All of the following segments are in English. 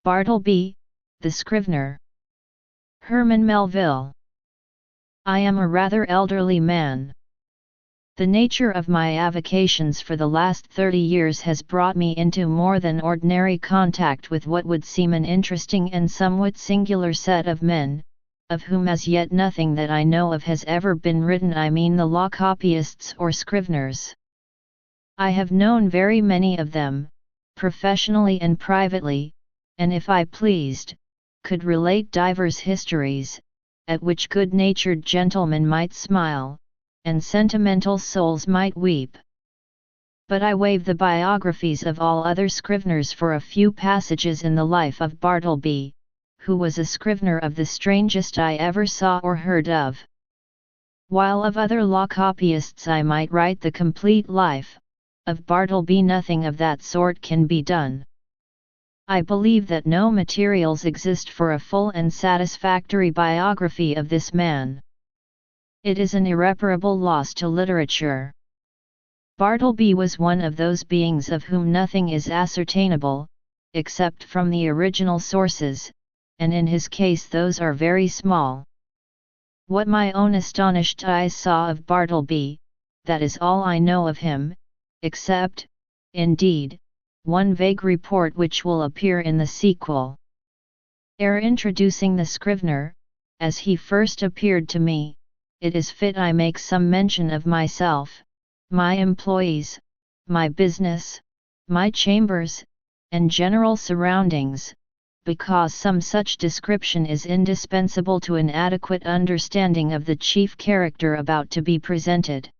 Bartleby, the Scrivener. Herman Melville. I am a rather elderly man. The nature of my avocations for the last 30 years has brought me into more than ordinary contact with what would seem an interesting and somewhat singular set of men, of whom as yet nothing that I know of has ever been written. I mean the law copyists or scriveners. I have known very many of them, professionally and privately, and if I pleased, could relate divers histories, at which good-natured gentlemen might smile, and sentimental souls might weep. But I waive the biographies of all other scriveners for a few passages in the life of Bartleby, who was a scrivener of the strangest I ever saw or heard of. While of other law copyists I might write the complete life, of Bartleby nothing of that sort can be done. I believe that no materials exist for a full and satisfactory biography of this man. It is an irreparable loss to literature. Bartleby was one of those beings of whom nothing is ascertainable, except from the original sources, and in his case those are very small. What my own astonished eyes saw of Bartleby, that is all I know of him, except, indeed, one vague report which will appear in the sequel. Ere introducing the Scrivener, as he first appeared to me, it is fit I make some mention of myself, my employees, my business, my chambers, and general surroundings, because some such description is indispensable to an adequate understanding of the chief character about to be presented.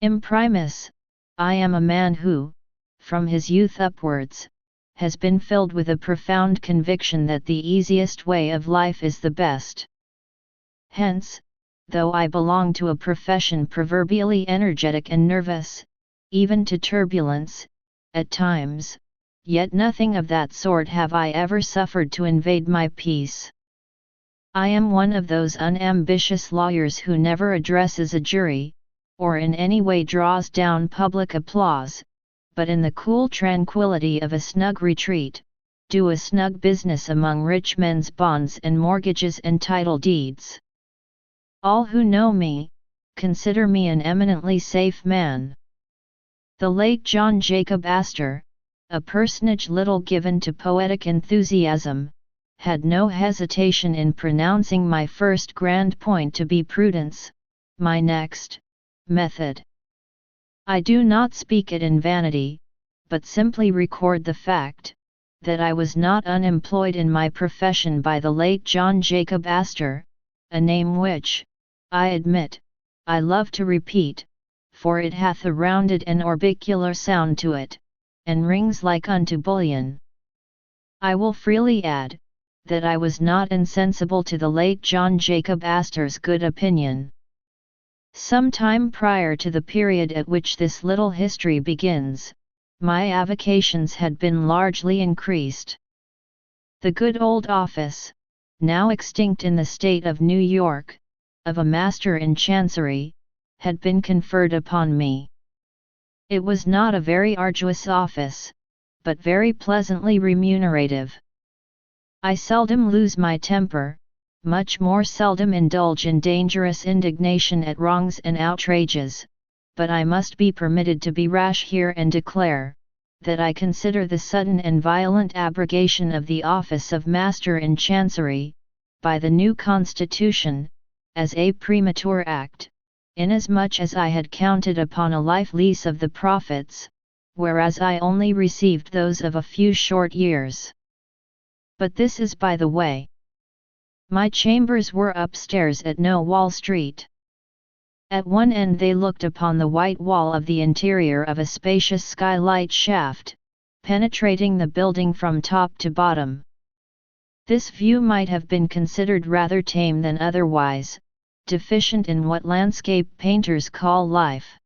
Imprimis, I am a man who, from his youth upwards, has been filled with a profound conviction that the easiest way of life is the best. Hence, though I belong to a profession proverbially energetic and nervous, even to turbulence, at times, yet nothing of that sort have I ever suffered to invade my peace. I am one of those unambitious lawyers who never addresses a jury, or in any way draws down public applause, but in the cool tranquility of a snug retreat, do a snug business among rich men's bonds and mortgages and title deeds. All who know me, consider me an eminently safe man. The late John Jacob Astor, a personage little given to poetic enthusiasm, had no hesitation in pronouncing my first grand point to be prudence, my next, method. I do not speak it in vanity, but simply record the fact, that I was not unemployed in my profession by the late John Jacob Astor, a name which, I admit, I love to repeat, for it hath a rounded and orbicular sound to it, and rings like unto bullion. I will freely add, that I was not insensible to the late John Jacob Astor's good opinion. Some time prior to the period at which this little history begins, my avocations had been largely increased. The good old office, now extinct in the state of New York, of a master in chancery, had been conferred upon me. It was not a very arduous office, but very pleasantly remunerative. I seldom lose my temper, much more seldom indulge in dangerous indignation at wrongs and outrages, but I must be permitted to be rash here and declare, that I consider the sudden and violent abrogation of the office of Master in Chancery, by the new Constitution, as a premature act, inasmuch as I had counted upon a life lease of the profits, whereas I only received those of a few short years. But this is by the way. My chambers were upstairs at No Wall Street. At one end they looked upon the white wall of the interior of a spacious skylight shaft, penetrating the building from top to bottom. This view might have been considered rather tame than otherwise, deficient in what landscape painters call life.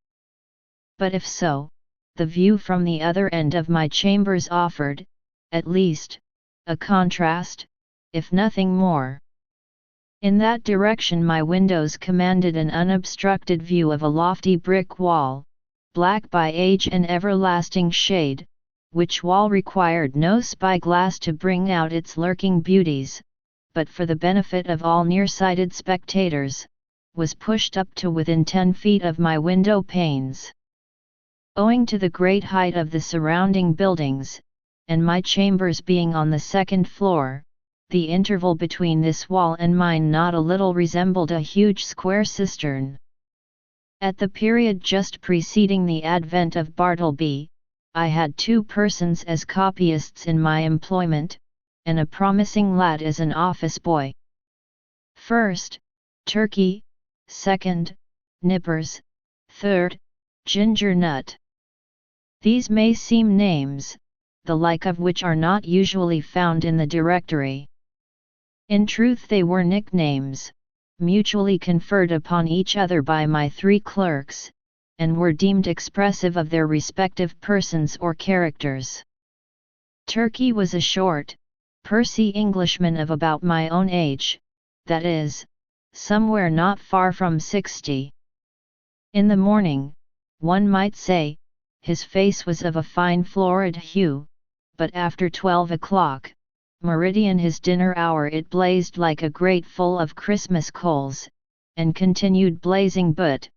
But if so, the view from the other end of my chambers offered, at least, a contrast, if nothing more. In that direction my windows commanded an unobstructed view of a lofty brick wall, black by age and everlasting shade, which wall required no spyglass to bring out its lurking beauties, but for the benefit of all nearsighted spectators, was pushed up to within 10 feet of my window panes. Owing to the great height of the surrounding buildings, and my chambers being on the second floor, the interval between this wall and mine not a little resembled a huge square cistern. At the period just preceding the advent of Bartleby, I had 2 persons as copyists in my employment, and a promising lad as an office boy. First, Turkey; second, Nippers; third, Ginger Nut. These may seem names, the like of which are not usually found in the directory. In truth they were nicknames, mutually conferred upon each other by my 3 clerks, and were deemed expressive of their respective persons or characters. Turkey was a short, pursy Englishman of about my own age, that is, somewhere not far from 60. In the morning, one might say, his face was of a fine florid hue, but after 12 o'clock, meridian his dinner hour, it blazed like a grate full of Christmas coals, and continued blazing but,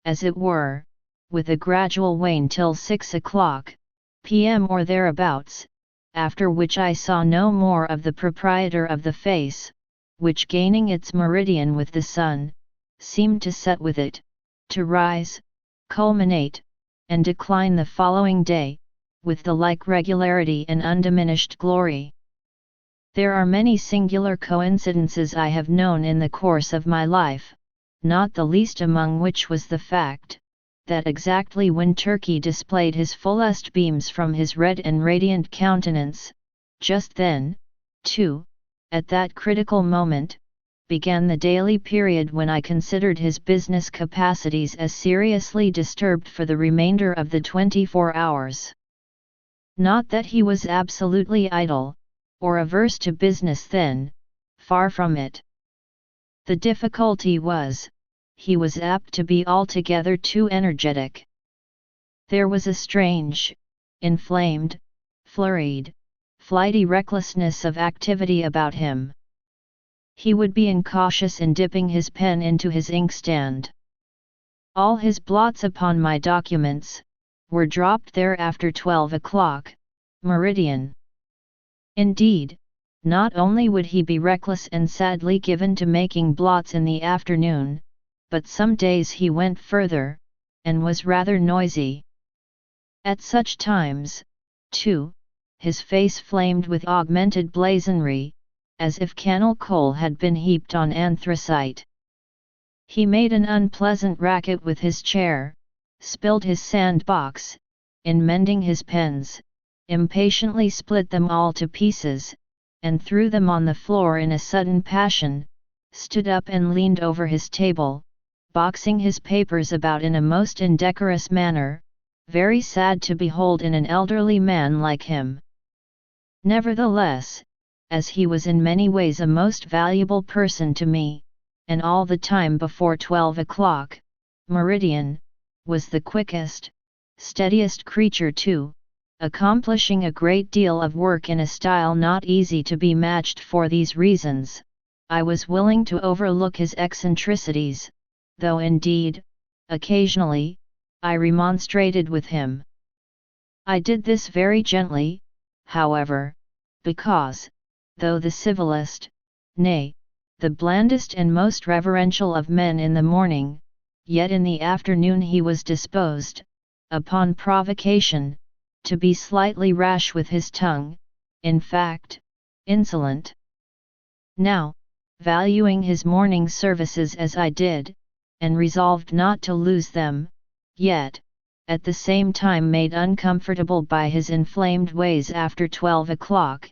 as it were, with a gradual wane till 6 o'clock, p.m. or thereabouts, after which I saw no more of the proprietor of the face, which gaining its meridian with the sun, seemed to set with it, to rise, culminate, and decline the following day, with the like regularity and undiminished glory. There are many singular coincidences I have known in the course of my life, not the least among which was the fact, that exactly when Turkey displayed his fullest beams from his red and radiant countenance, just then, too, at that critical moment, began the daily period when I considered his business capacities as seriously disturbed for the remainder of the 24 hours. Not that he was absolutely idle, or averse to business then, far from it. The difficulty was, he was apt to be altogether too energetic. There was a strange, inflamed, flurried, flighty recklessness of activity about him. He would be incautious in dipping his pen into his inkstand. All his blots upon my documents were dropped there after 12 o'clock, meridian. Indeed, not only would he be reckless and sadly given to making blots in the afternoon, but some days he went further, and was rather noisy. At such times, too, his face flamed with augmented blazonry, as if cannel coal had been heaped on anthracite. He made an unpleasant racket with his chair, spilled his sand-box, in mending his pens, impatiently split them all to pieces, and threw them on the floor in a sudden passion, stood up and leaned over his table, boxing his papers about in a most indecorous manner, very sad to behold in an elderly man like him. Nevertheless, as he was in many ways a most valuable person to me, and all the time before 12 o'clock, meridian, was the quickest, steadiest creature too, accomplishing a great deal of work in a style not easy to be matched. For these reasons, I was willing to overlook his eccentricities, though indeed, occasionally, I remonstrated with him. I did this very gently, however, because, though the civilest, nay, the blandest and most reverential of men in the morning, yet in the afternoon he was disposed, upon provocation, to be slightly rash with his tongue, in fact, insolent. Now, valuing his morning services as I did, and resolved not to lose them, yet, at the same time made uncomfortable by his inflamed ways after 12 o'clock,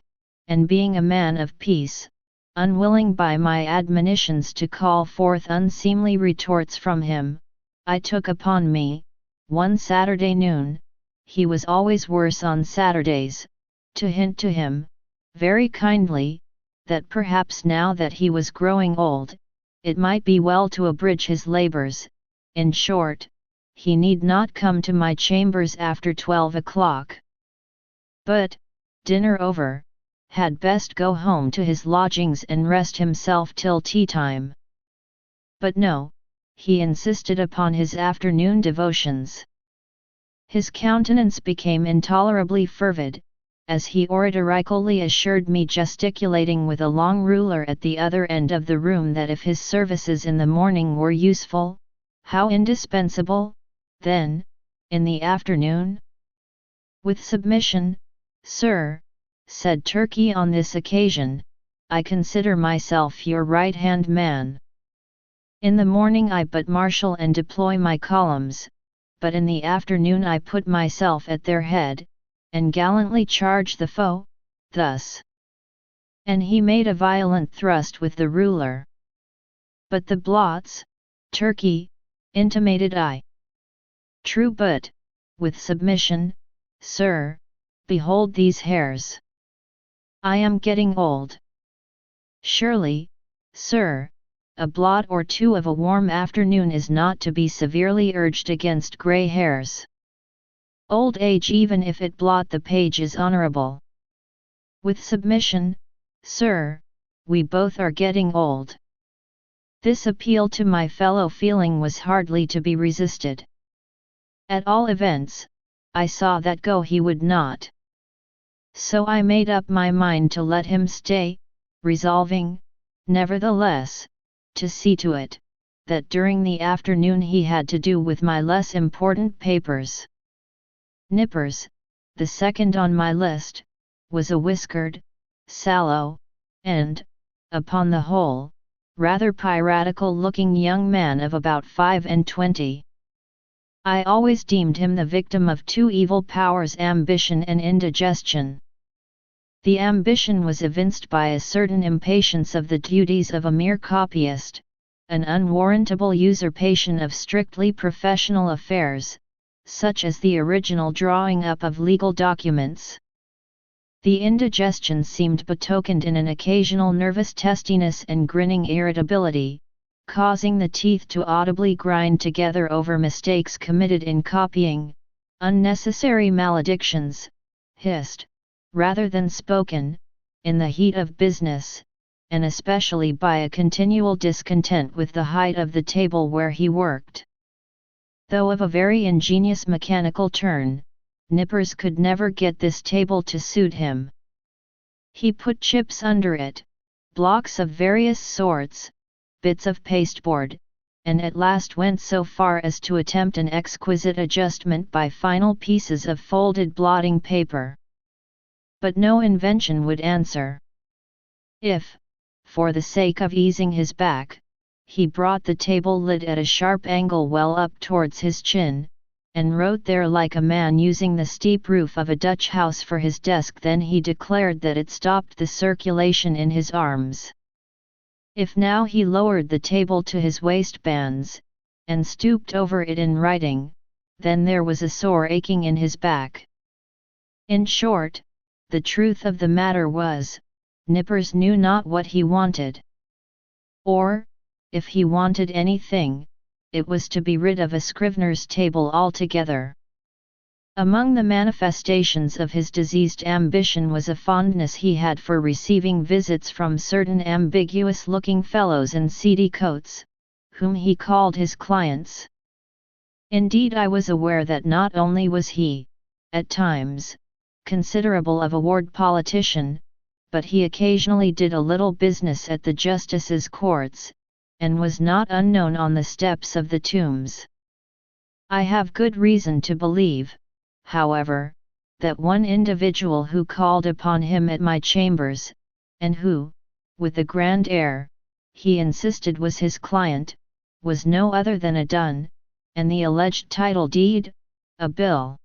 and being a man of peace, unwilling by my admonitions to call forth unseemly retorts from him, I took upon me, one Saturday noon, he was always worse on Saturdays, to hint to him, very kindly, that perhaps now that he was growing old, it might be well to abridge his labours. In short, he need not come to my chambers after 12 o'clock. but, dinner over, had best go home to his lodgings and rest himself till tea time. But no, he insisted upon his afternoon devotions. His countenance became intolerably fervid, as he oratorically assured me, gesticulating with a long ruler at the other end of the room, that if his services in the morning were useful, how indispensable, then, in the afternoon? With submission, sir, said Turkey on this occasion, I consider myself your right-hand man. In the morning I but marshal and deploy my columns, but in the afternoon I put myself at their head, and gallantly charge the foe, thus. And he made a violent thrust with the ruler. But the blots, Turkey, intimated I. True, but, with submission, sir, behold these hairs. I am getting old. Surely, sir, a blot or two of a warm afternoon is not to be severely urged against grey hairs. Old age, even if it blot the page, is honourable. With submission, sir, we both are getting old. This appeal to my fellow feeling was hardly to be resisted. At all events, I saw that go he would not. So I made up my mind to let him stay, resolving, nevertheless, to see to it, that during the afternoon he had to do with my less important papers. Nippers, the second on my list, was a whiskered, sallow, and, upon the whole, rather piratical-looking young man of about 25. I always deemed him the victim of two evil powers, ambition and indigestion. The ambition was evinced by a certain impatience of the duties of a mere copyist, an unwarrantable usurpation of strictly professional affairs, such as the original drawing up of legal documents. The indigestion seemed betokened in an occasional nervous testiness and grinning irritability, causing the teeth to audibly grind together over mistakes committed in copying, unnecessary maledictions, hissed, rather than spoken, in the heat of business, and especially by a continual discontent with the height of the table where he worked. Though of a very ingenious mechanical turn, Nippers could never get this table to suit him. He put chips under it, blocks of various sorts, bits of pasteboard, and at last went so far as to attempt an exquisite adjustment by final pieces of folded blotting paper. But no invention would answer. If, for the sake of easing his back, he brought the table lid at a sharp angle well up towards his chin, and wrote there like a man using the steep roof of a Dutch house for his desk, then he declared that it stopped the circulation in his arms. If now he lowered the table to his waistbands, and stooped over it in writing, then there was a sore aching in his back. In short, the truth of the matter was, Nippers knew not what he wanted. Or, if he wanted anything, it was to be rid of a scrivener's table altogether. Among the manifestations of his diseased ambition was a fondness he had for receiving visits from certain ambiguous-looking fellows in seedy coats, whom he called his clients. Indeed, I was aware that not only was he, at times, considerable of a ward politician, but he occasionally did a little business at the justices' courts, and was not unknown on the steps of the tombs. I have good reason to believe, however, that one individual who called upon him at my chambers, and who, with a grand air, he insisted was his client, was no other than a dun, and the alleged title deed, a bill.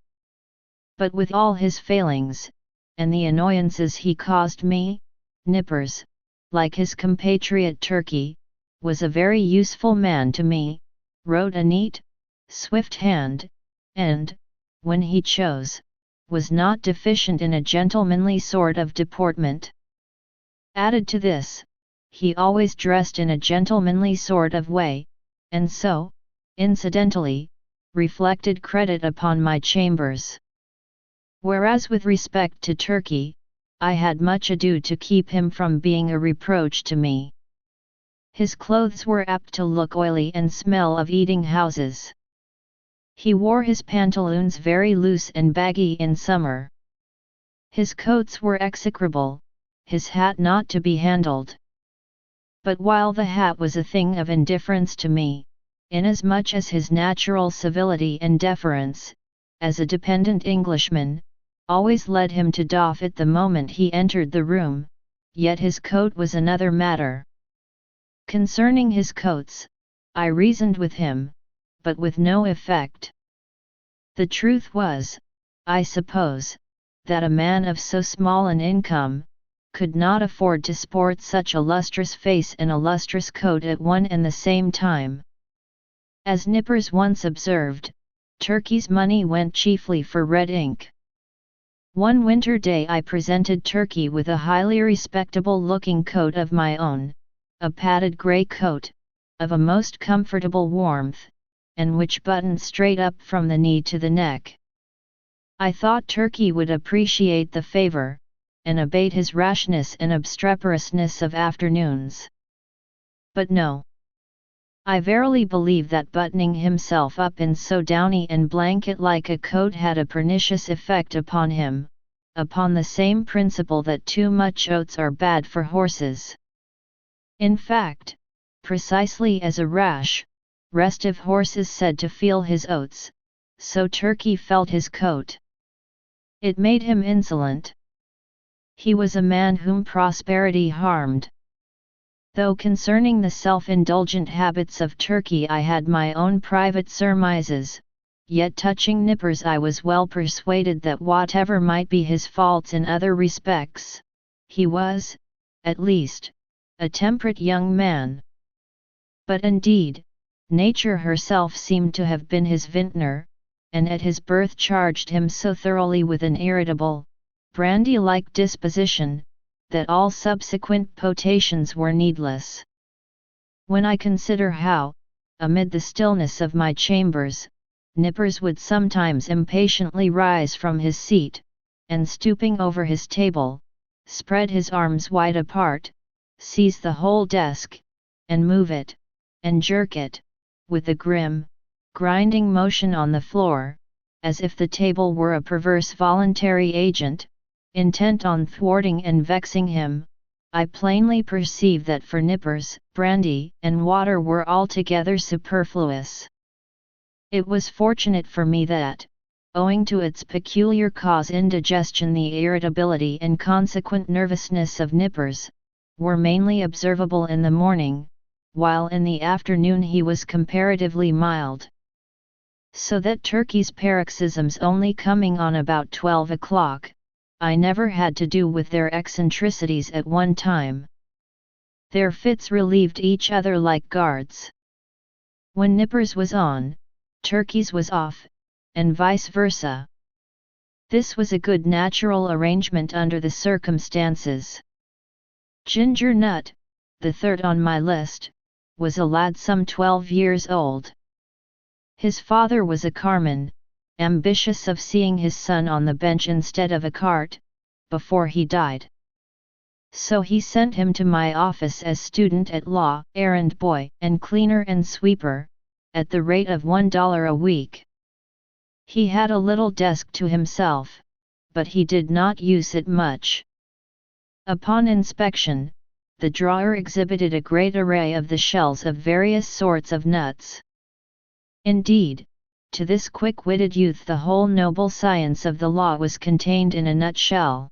But with all his failings, and the annoyances he caused me, Nippers, like his compatriot Turkey, was a very useful man to me, wrote a neat, swift hand, and, when he chose, was not deficient in a gentlemanly sort of deportment. Added to this, he always dressed in a gentlemanly sort of way, and so, incidentally, reflected credit upon my chambers. Whereas with respect to Turkey, I had much ado to keep him from being a reproach to me. His clothes were apt to look oily and smell of eating houses. He wore his pantaloons very loose and baggy in summer. His coats were execrable, his hat not to be handled. But while the hat was a thing of indifference to me, inasmuch as his natural civility and deference, as a dependent Englishman, always led him to doff it the moment he entered the room, yet his coat was another matter. Concerning his coats, I reasoned with him, but with no effect. The truth was, I suppose, that a man of so small an income could not afford to sport such a lustrous face and a lustrous coat at one and the same time. As Nippers once observed, Turkey's money went chiefly for red ink. One winter day I presented Turkey with a highly respectable-looking coat of my own, a padded grey coat, of a most comfortable warmth, and which buttoned straight up from the knee to the neck. I thought Turkey would appreciate the favour, and abate his rashness and obstreperousness of afternoons. But no. I verily believe that buttoning himself up in so downy and blanket-like a coat had a pernicious effect upon him, upon the same principle that too much oats are bad for horses. In fact, precisely as a restive horse is said to feel his oats, so Turkey felt his coat. It made him insolent. He was a man whom prosperity harmed. Though concerning the self-indulgent habits of Turkey I had my own private surmises, yet touching Nippers I was well persuaded that whatever might be his faults in other respects, he was, at least, a temperate young man. But indeed, nature herself seemed to have been his vintner, and at his birth charged him so thoroughly with an irritable, brandy-like disposition, that all subsequent potations were needless. When I consider how, amid the stillness of my chambers, Nippers would sometimes impatiently rise from his seat, and stooping over his table, spread his arms wide apart, seize the whole desk, and move it, and jerk it, with a grim, grinding motion on the floor, as if the table were a perverse voluntary agent, intent on thwarting and vexing him, I plainly perceive that for Nippers, brandy and water were altogether superfluous. It was fortunate for me that, owing to its peculiar cause indigestion, the irritability and consequent nervousness of Nippers were mainly observable in the morning, while in the afternoon he was comparatively mild. So that Turkey's paroxysms only coming on about 12 o'clock, I never had to do with their eccentricities at one time. Their fits relieved each other like guards. When Nippers was on, Turkey's was off, and vice versa. This was a good natural arrangement under the circumstances. Ginger Nut, the third on my list, was a lad some 12 years old. His father was a carman, ambitious of seeing his son on the bench instead of a cart, before he died. So he sent him to my office as student at law, errand boy, and cleaner and sweeper, at the rate of $1 a week. He had a little desk to himself, but he did not use it much. Upon inspection, the drawer exhibited a great array of the shells of various sorts of nuts. Indeed, to this quick-witted youth the whole noble science of the law was contained in a nutshell.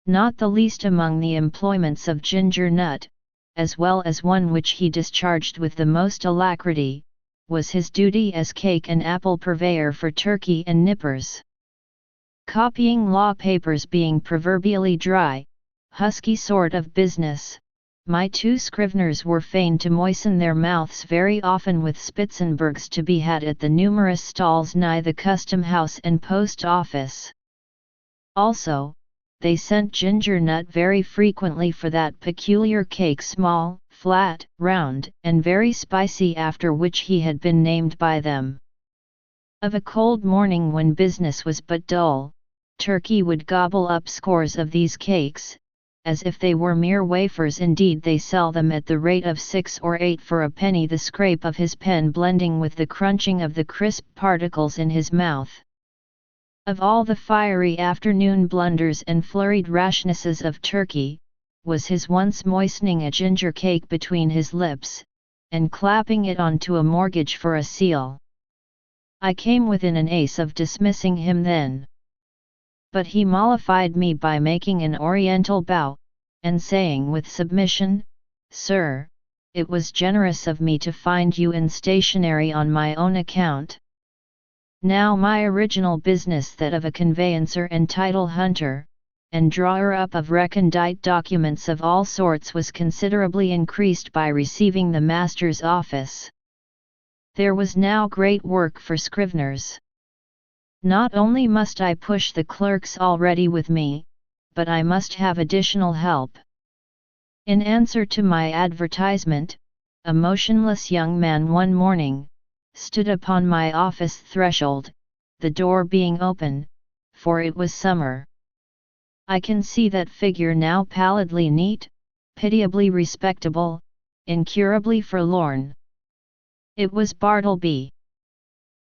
Not the least among the employments of Ginger Nut, as well as one which he discharged with the most alacrity, was his duty as cake and apple purveyor for Turkey and Nippers. Copying law papers being proverbially dry, husky sort of business, my two Scriveners were fain to moisten their mouths very often with Spitzenbergs to be had at the numerous stalls nigh the custom house and post office. Also, they sent Ginger Nut very frequently for that peculiar cake, small, flat, round, and very spicy, after which he had been named by them. Of a cold morning when business was but dull, Turkey would gobble up scores of these cakes, as if they were mere wafers. Indeed, they sell them at the rate of 6 or 8 for a penny, the scrape of his pen blending with the crunching of the crisp particles in his mouth. Of all the fiery afternoon blunders and flurried rashnesses of Turkey, was his once moistening a ginger cake between his lips, and clapping it onto a mortgage for a seal. I came within an ace of dismissing him then. But he mollified me by making an oriental bow, and saying with submission, "Sir, it was generous of me to find you in stationery on my own account. Now my original business, that of a conveyancer and title hunter, and drawer up of recondite documents of all sorts, was considerably increased by receiving the master's office. There was now great work for scriveners. Not only must I push the clerks already with me, but I must have additional help." In answer to my advertisement, a motionless young man one morning stood upon my office threshold, the door being open, for it was summer. I can see that figure now, pallidly neat, pitiably respectable, incurably forlorn. It was Bartleby.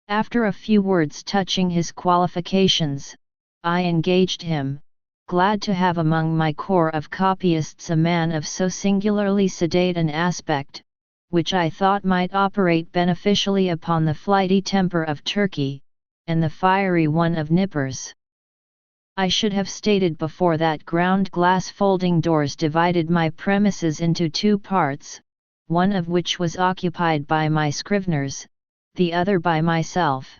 After a few words touching his qualifications, I engaged him, glad to have among my corps of copyists a man of so singularly sedate an aspect, which I thought might operate beneficially upon the flighty temper of Turkey, and the fiery one of Nippers. I should have stated before that ground glass folding doors divided my premises into 2 parts, one of which was occupied by my scriveners, the other by myself.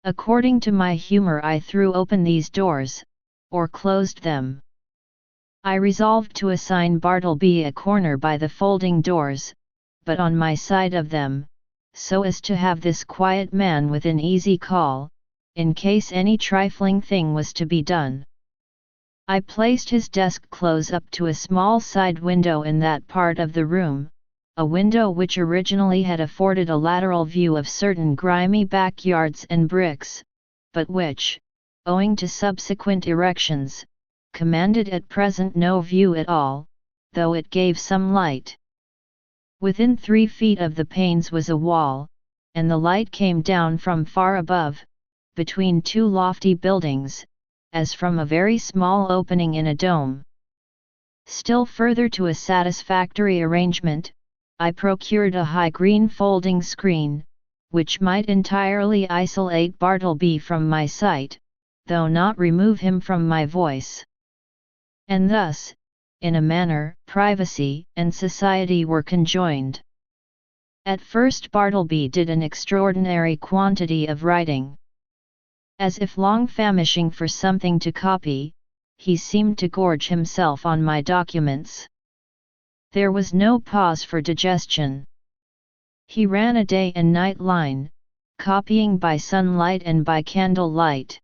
According to my humour I threw open these doors, or closed them. I resolved to assign Bartleby a corner by the folding doors, but on my side of them, so as to have this quiet man within easy call, in case any trifling thing was to be done. I placed his desk close up to a small side window in that part of the room, a window which originally had afforded a lateral view of certain grimy backyards and bricks, but which, owing to subsequent erections, commanded at present no view at all, though it gave some light. Within 3 feet of the panes was a wall, and the light came down from far above, between 2 lofty buildings, as from a very small opening in a dome. Still further to a satisfactory arrangement, I procured a high green folding screen, which might entirely isolate Bartleby from my sight, though not remove him from my voice. And thus, in a manner, privacy and society were conjoined. At first Bartleby did an extraordinary quantity of writing. As if long famishing for something to copy, he seemed to gorge himself on my documents. There was no pause for digestion. He ran a day and night line, copying by sunlight and by candle light.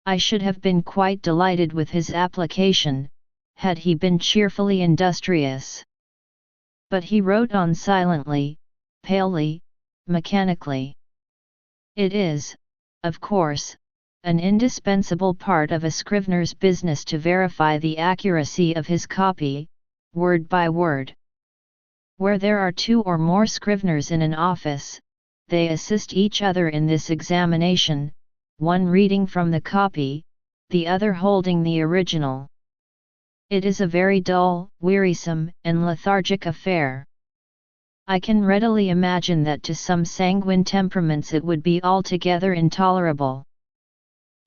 I should have been quite delighted with his application, had he been cheerfully industrious. But he wrote on silently, palely, mechanically. It is, of course, an indispensable part of a scrivener's business to verify the accuracy of his copy, word by word. Where there are 2 or more scriveners in an office, they assist each other in this examination, one reading from the copy, the other holding the original. It is a very dull, wearisome, and lethargic affair. I can readily imagine that to some sanguine temperaments it would be altogether intolerable.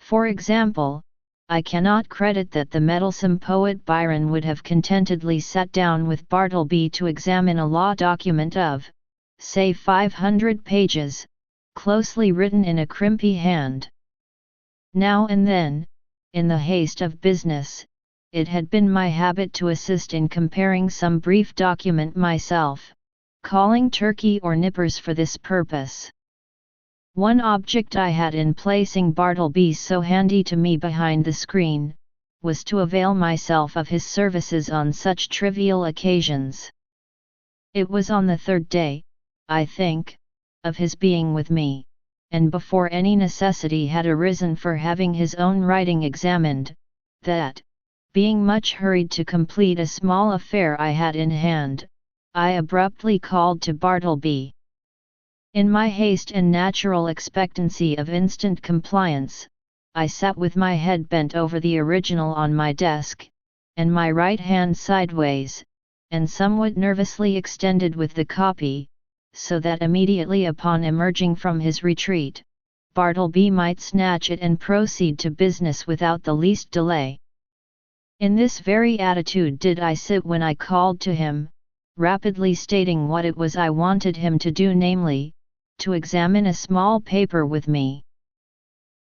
For example, I cannot credit that the meddlesome poet Byron would have contentedly sat down with Bartleby to examine a law document of, say 500 pages, closely written in a crimpy hand. Now and then, in the haste of business, it had been my habit to assist in comparing some brief document myself, calling Turkey or Nippers for this purpose. One object I had in placing Bartleby so handy to me behind the screen, was to avail myself of his services on such trivial occasions. It was on the 3rd day, I think, of his being with me, and before any necessity had arisen for having his own writing examined, that, being much hurried to complete a small affair I had in hand, I abruptly called to Bartleby. In my haste and natural expectancy of instant compliance, I sat with my head bent over the original on my desk, and my right hand sideways, and somewhat nervously extended with the copy, so that immediately upon emerging from his retreat, Bartleby might snatch it and proceed to business without the least delay. In this very attitude did I sit when I called to him, rapidly stating what it was I wanted him to do, namely, to examine a small paper with me.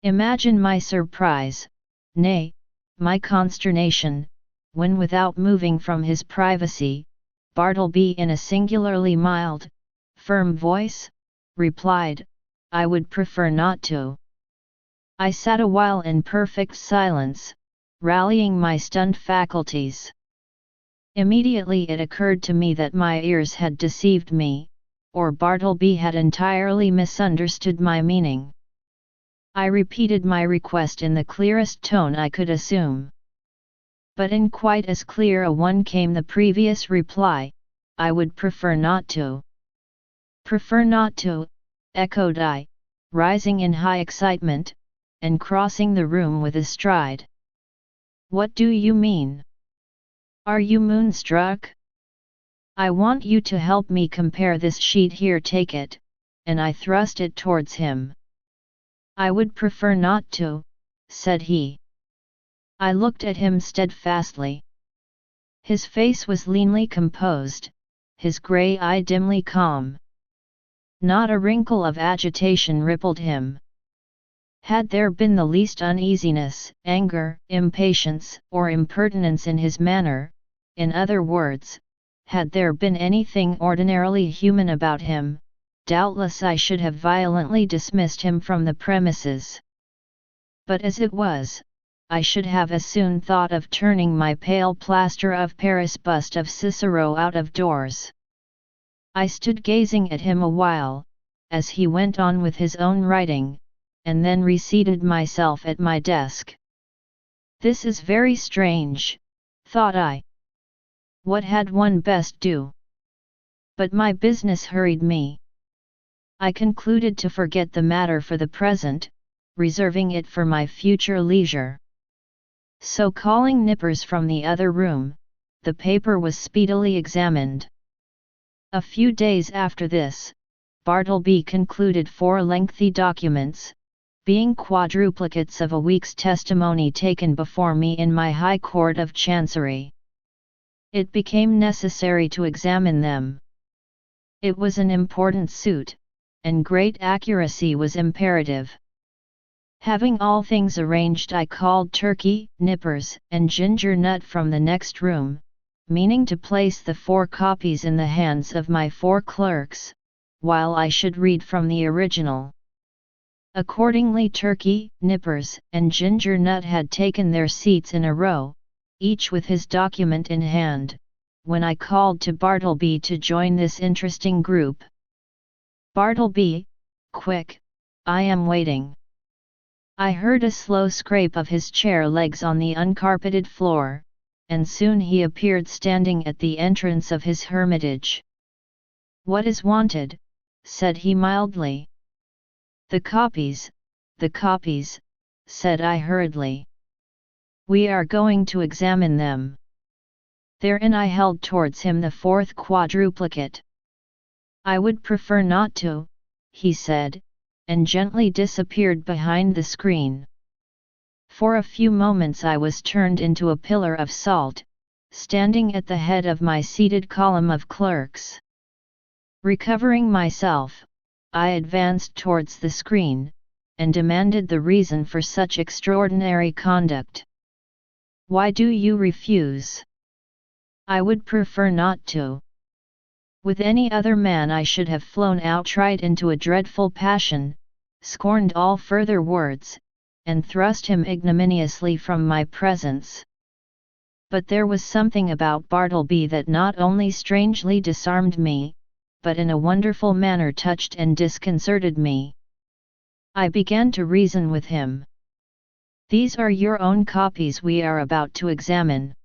Imagine my surprise, nay, my consternation, when without moving from his privacy, Bartleby in a singularly mild, firm voice, replied, "I would prefer not to." I sat a while in perfect silence, rallying my stunned faculties. Immediately it occurred to me that my ears had deceived me, or Bartleby had entirely misunderstood my meaning. I repeated my request in the clearest tone I could assume. But in quite as clear a one came the previous reply, "I would prefer not to." "Prefer not to," echoed I, rising in high excitement, and crossing the room with a stride. "What do you mean? Are you moonstruck? I want you to help me compare this sheet here, take it," and I thrust it towards him. "I would prefer not to," said he. I looked at him steadfastly. His face was leanly composed, his grey eye dimly calm. Not a wrinkle of agitation rippled him. Had there been the least uneasiness, anger, impatience, or impertinence in his manner, in other words, had there been anything ordinarily human about him, doubtless I should have violently dismissed him from the premises. But as it was, I should have as soon thought of turning my pale plaster of Paris bust of Cicero out of doors. I stood gazing at him a while, as he went on with his own writing, and then reseated myself at my desk. "This is very strange," thought I. "What had one best do?" But my business hurried me. I concluded to forget the matter for the present, reserving it for my future leisure. So calling Nippers from the other room, the paper was speedily examined. A few days after this, Bartleby concluded 4 lengthy documents, being quadruplicates of a week's testimony taken before me in my High Court of Chancery. It became necessary to examine them. It was an important suit, and great accuracy was imperative. Having all things arranged, I called Turkey, Nippers, and Ginger Nut from the next room, meaning to place the 4 copies in the hands of my 4 clerks, while I should read from the original. Accordingly Turkey, Nippers, and Ginger Nut had taken their seats in a row, each with his document in hand, when I called to Bartleby to join this interesting group. "Bartleby, quick, I am waiting." I heard a slow scrape of his chair legs on the uncarpeted floor, and soon he appeared standing at the entrance of his hermitage. "What is wanted?" said he mildly. The copies," said I hurriedly. "We are going to examine them." Therein I held towards him the 4th quadruplicate. "I would prefer not to," he said, and gently disappeared behind the screen. For a few moments I was turned into a pillar of salt, standing at the head of my seated column of clerks. Recovering myself, I advanced towards the screen, and demanded the reason for such extraordinary conduct. "Why do you refuse?" "I would prefer not to." With any other man I should have flown outright into a dreadful passion, scorned all further words, and thrust him ignominiously from my presence. But there was something about Bartleby that not only strangely disarmed me, but in a wonderful manner touched and disconcerted me. I began to reason with him. These are your own copies we are about to examine.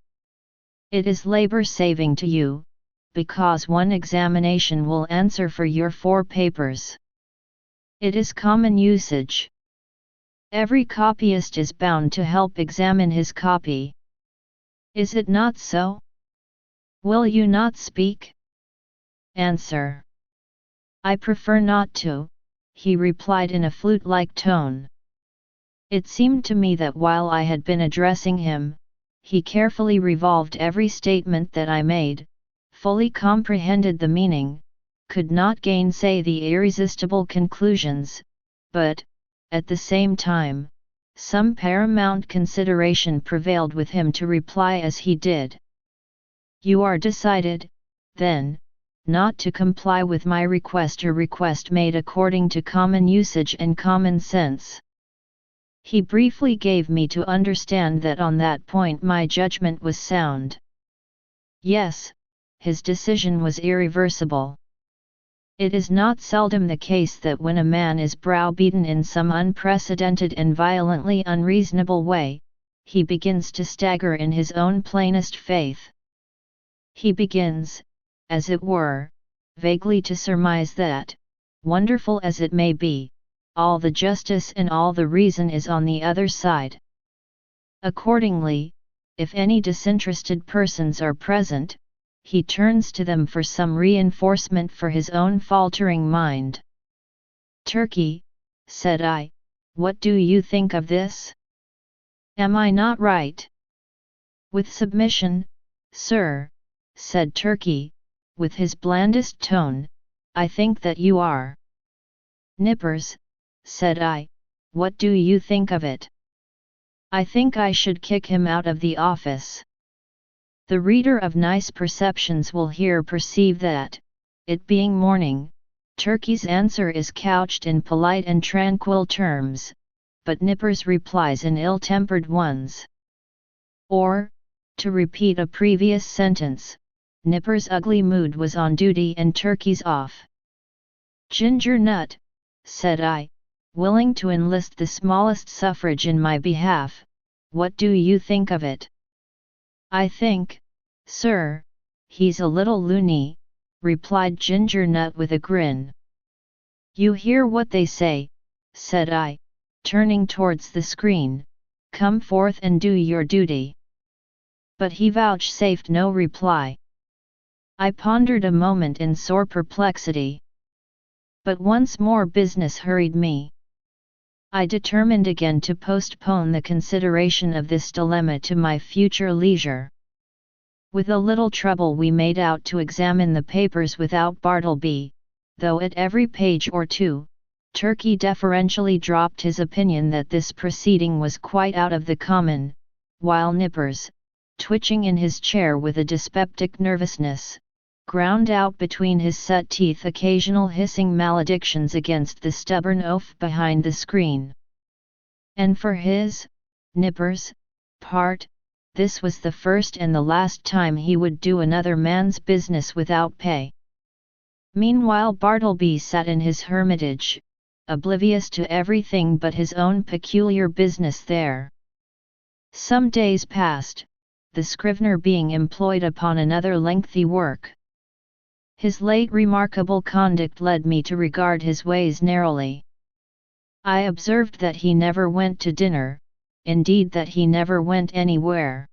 It is labor-saving to you, because one examination will answer for your 4 papers. It is common usage. Every copyist is bound to help examine his copy. Is it not so? Will you not speak? Answer. I prefer not to, he replied in a flute-like tone. It seemed to me that while I had been addressing him, he carefully revolved every statement that I made, fully comprehended the meaning, could not gainsay the irresistible conclusions, but, at the same time, some paramount consideration prevailed with him to reply as he did. You are decided, then, not to comply with my request or request made according to common usage and common sense. He briefly gave me to understand that on that point my judgment was sound. Yes, his decision was irreversible. It is not seldom the case that when a man is browbeaten in some unprecedented and violently unreasonable way, he begins to stagger in his own plainest faith. He begins, as it were, vaguely to surmise that, wonderful as it may be, all the justice and all the reason is on the other side. Accordingly, if any disinterested persons are present, he turns to them for some reinforcement for his own faltering mind. Turkey, said I, what do you think of this? Am I not right? With submission, sir, said Turkey, with his blandest tone, I think that you are. Nippers, said I, what do you think of it? I think I should kick him out of the office. The reader of nice perceptions will here perceive that, it being morning, Turkey's answer is couched in polite and tranquil terms, but Nippers replies in ill-tempered ones. Or, to repeat a previous sentence, Nippers' ugly mood was on duty and Turkey's off. Ginger Nut, said I, willing to enlist the smallest suffrage in my behalf, what do you think of it? I think, sir, he's a little loony, replied Ginger Nut with a grin. You hear what they say, said I, turning towards the screen, come forth and do your duty. But he vouchsafed no reply. I pondered a moment in sore perplexity. But once more business hurried me. I determined again to postpone the consideration of this dilemma to my future leisure. With a little trouble we made out to examine the papers without Bartleby, though at every page or two, Turkey deferentially dropped his opinion that this proceeding was quite out of the common, while Nippers, twitching in his chair with a dyspeptic nervousness, ground out between his set teeth occasional hissing maledictions against the stubborn oaf behind the screen. And for his, Nippers, part, this was the first and the last time he would do another man's business without pay. Meanwhile Bartleby sat in his hermitage, oblivious to everything but his own peculiar business there. Some days passed, the Scrivener being employed upon another lengthy work. His late remarkable conduct led me to regard his ways narrowly. I observed that he never went to dinner, indeed that he never went anywhere.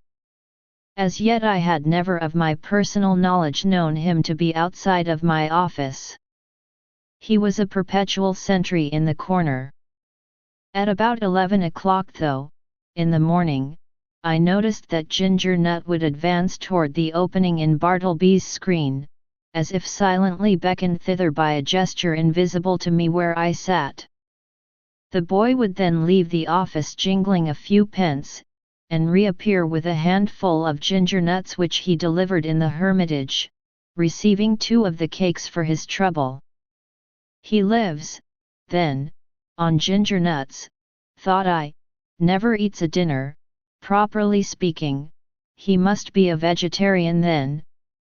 As yet I had never of my personal knowledge known him to be outside of my office. He was a perpetual sentry in the corner. At about 11 o'clock though, in the morning, I noticed that Ginger Nut would advance toward the opening in Bartleby's screen, as if silently beckoned thither by a gesture invisible to me where I sat. The boy would then leave the office jingling a few pence, and reappear with a handful of ginger nuts which he delivered in the hermitage, receiving 2 of the cakes for his trouble. He lives, then, on ginger nuts, thought I, never eats a dinner, properly speaking, he must be a vegetarian then,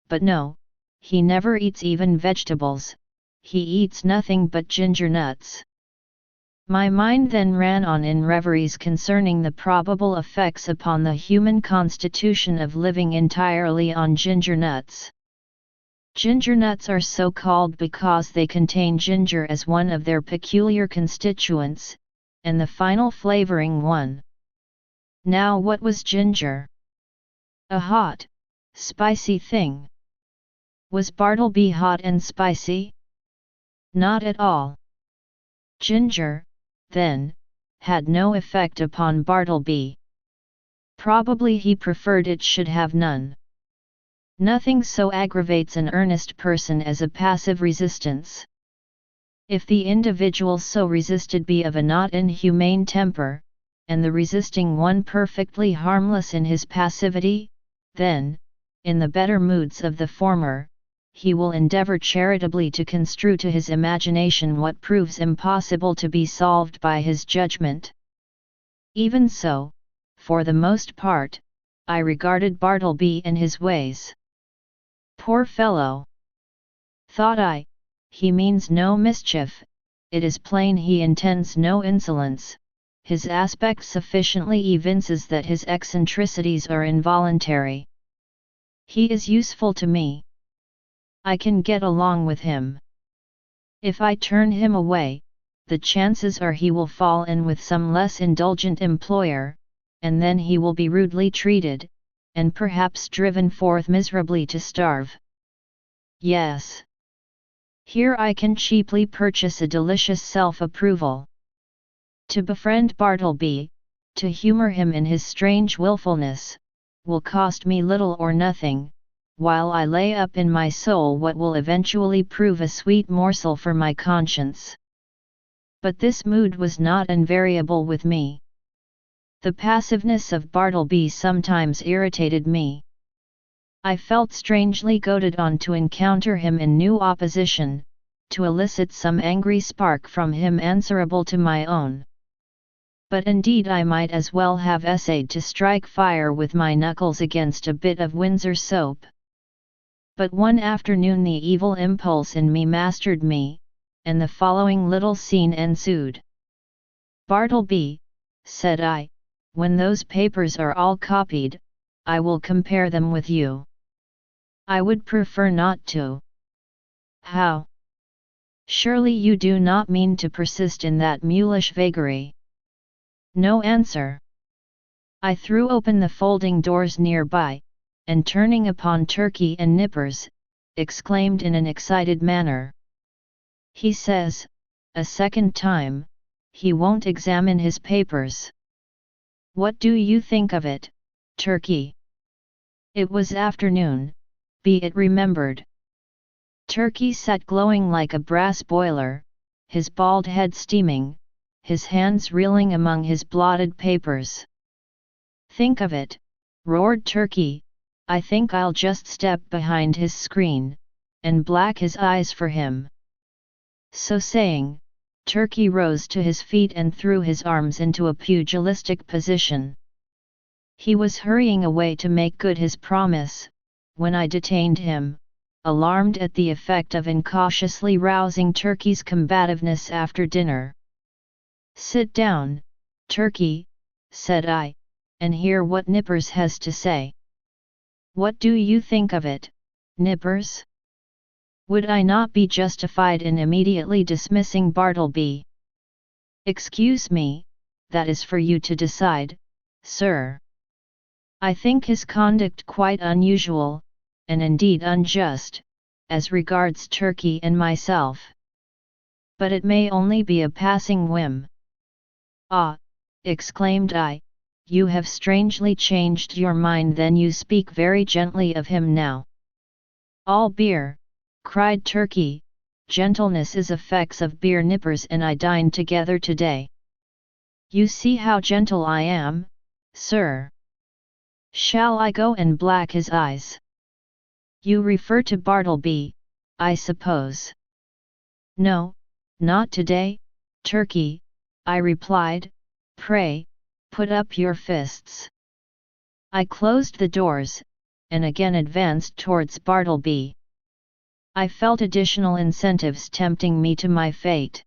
but no, he never eats even vegetables, he eats nothing but ginger nuts. My mind then ran on in reveries concerning the probable effects upon the human constitution of living entirely on ginger nuts. Ginger nuts are so called because they contain ginger as one of their peculiar constituents, and the final flavoring one. Now what was ginger? A hot, spicy thing. Was Bartleby hot and spicy? Not at all. Ginger, then, had no effect upon Bartleby. Probably he preferred it should have none. Nothing so aggravates an earnest person as a passive resistance. If the individual so resisted be of a not inhumane temper, and the resisting one perfectly harmless in his passivity, then, in the better moods of the former, he will endeavor charitably to construe to his imagination what proves impossible to be solved by his judgment. Even so, for the most part, I regarded Bartleby and his ways. Poor fellow! Thought I, he means no mischief, it is plain he intends no insolence, his aspect sufficiently evinces that his eccentricities are involuntary. He is useful to me. I can get along with him. If I turn him away, the chances are he will fall in with some less indulgent employer, and then he will be rudely treated, and perhaps driven forth miserably to starve. Yes. Here I can cheaply purchase a delicious self-approval. To befriend Bartleby, to humor him in his strange willfulness, will cost me little or nothing, while I lay up in my soul what will eventually prove a sweet morsel for my conscience. But this mood was not invariable with me. The passiveness of Bartleby sometimes irritated me. I felt strangely goaded on to encounter him in new opposition, to elicit some angry spark from him answerable to my own. But indeed I might as well have essayed to strike fire with my knuckles against a bit of Windsor soap. But one afternoon the evil impulse in me mastered me, and the following little scene ensued. "Bartleby," said I, "when those papers are all copied, I will compare them with you." "I would prefer not to." "How? Surely you do not mean to persist in that mulish vagary?" No answer. I threw open the folding doors nearby, and turning upon Turkey and Nippers, exclaimed in an excited manner. "He says, a second time, he won't examine his papers. What do you think of it, Turkey?" It was afternoon, be it remembered. Turkey sat glowing like a brass boiler, his bald head steaming, his hands reeling among his blotted papers. "Think of it," roared Turkey, "I think I'll just step behind his screen, and black his eyes for him." So saying, Turkey rose to his feet and threw his arms into a pugilistic position. He was hurrying away to make good his promise, when I detained him, alarmed at the effect of incautiously rousing Turkey's combativeness after dinner. "Sit down, Turkey," said I, "and hear what Nippers has to say." "What do you think of it, Nippers? Would I not be justified in immediately dismissing Bartleby?" "Excuse me, that is for you to decide, sir. I think his conduct quite unusual, and indeed unjust, as regards Turkey and myself. But it may only be a passing whim." "Ah," exclaimed I, "you have strangely changed your mind, then you speak very gently of him now." "All beer," cried Turkey, "gentleness is effects of beer. Nippers and I dined together today. You see how gentle I am, sir. Shall I go and black his eyes?" "You refer to Bartleby, I suppose?" "No, not today, Turkey," I replied, "pray, put up your fists." I closed the doors, and again advanced towards Bartleby. I felt additional incentives tempting me to my fate.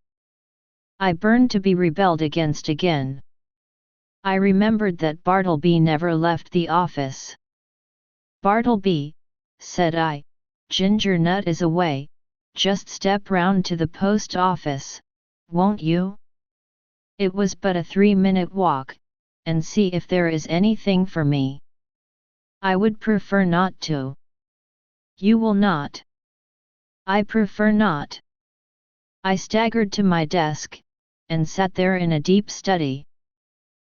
I burned to be rebelled against again. I remembered that Bartleby never left the office. "Bartleby," said I, "Ginger Nut is away, just step round to the post office, won't you? It was but a 3-minute walk, and see if there is anything for me." "I would prefer not to." "You will not?" "I prefer not." I staggered to my desk, and sat there in a deep study.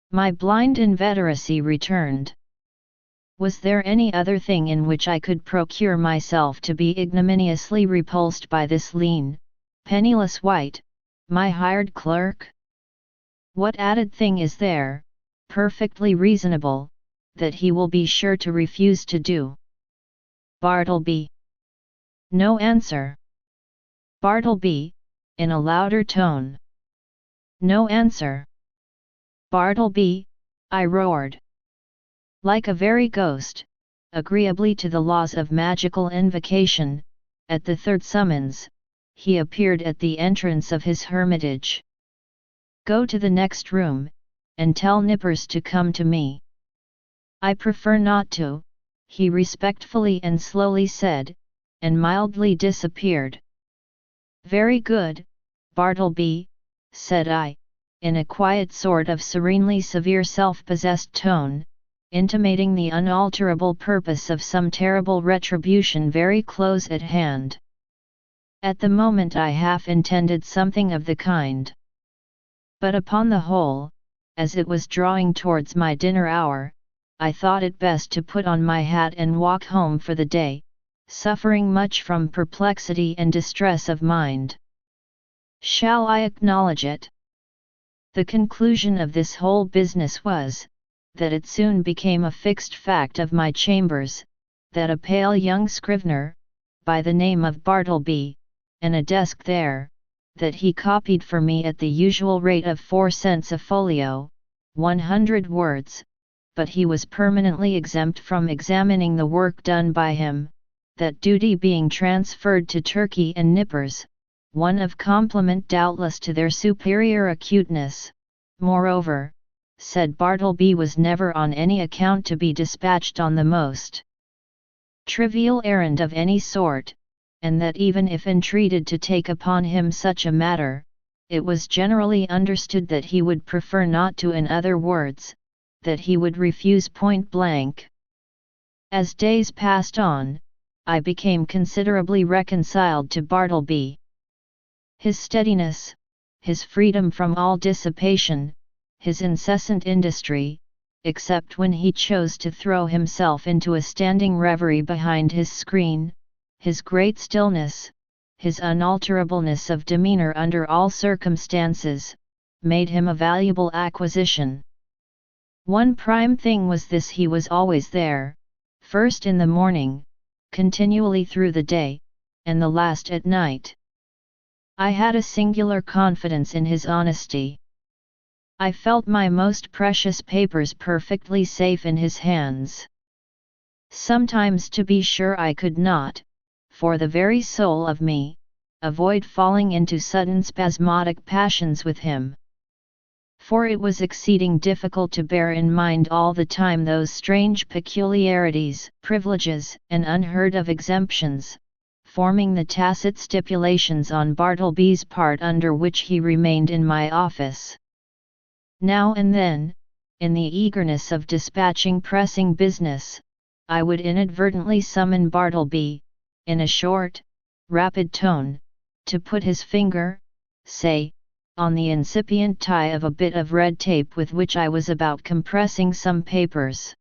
My blind inveteracy returned. Was there any other thing in which I could procure myself to be ignominiously repulsed by this lean, penniless wight, my hired clerk? What added thing is there, perfectly reasonable, that he will be sure to refuse to do? "Bartleby." No answer. "Bartleby," in a louder tone. No answer. "Bartleby," I roared. Like a very ghost, agreeably to the laws of magical invocation, at the third summons, he appeared at the entrance of his hermitage. "Go to the next room, and tell Nippers to come to me." "I prefer not to," he respectfully and slowly said, and mildly disappeared. "Very good, Bartleby," said I, in a quiet sort of serenely severe self-possessed tone, intimating the unalterable purpose of some terrible retribution very close at hand. At the moment I half intended something of the kind. But upon the whole, as it was drawing towards my dinner hour, I thought it best to put on my hat and walk home for the day, suffering much from perplexity and distress of mind. Shall I acknowledge it? The conclusion of this whole business was, that it soon became a fixed fact of my chambers, that a pale young Scrivener, by the name of Bartleby, and a desk there, that he copied for me at the usual rate of 4 cents a folio, 100 words, but he was permanently exempt from examining the work done by him, that duty being transferred to Turkey and Nippers, one of compliment doubtless to their superior acuteness. Moreover, said Bartleby was never on any account to be dispatched on the most trivial errand of any sort, and that even if entreated to take upon him such a matter, it was generally understood that he would prefer not to. In other words, that he would refuse point blank. As days passed on, I became considerably reconciled to Bartleby. His steadiness, his freedom from all dissipation, his incessant industry, except when he chose to throw himself into a standing reverie behind his screen, his great stillness, his unalterableness of demeanor under all circumstances, made him a valuable acquisition. One prime thing was this: he was always there, first in the morning, continually through the day, and the last at night. I had a singular confidence in his honesty. I felt my most precious papers perfectly safe in his hands. Sometimes, to be sure, I could not, for the very soul of me, avoid falling into sudden spasmodic passions with him. For it was exceeding difficult to bear in mind all the time those strange peculiarities, privileges, and unheard of exemptions, forming the tacit stipulations on Bartleby's part under which he remained in my office. Now and then, in the eagerness of dispatching pressing business, I would inadvertently summon Bartleby, in a short, rapid tone, to put his finger, say, on the incipient tie of a bit of red tape with which I was about compressing some papers.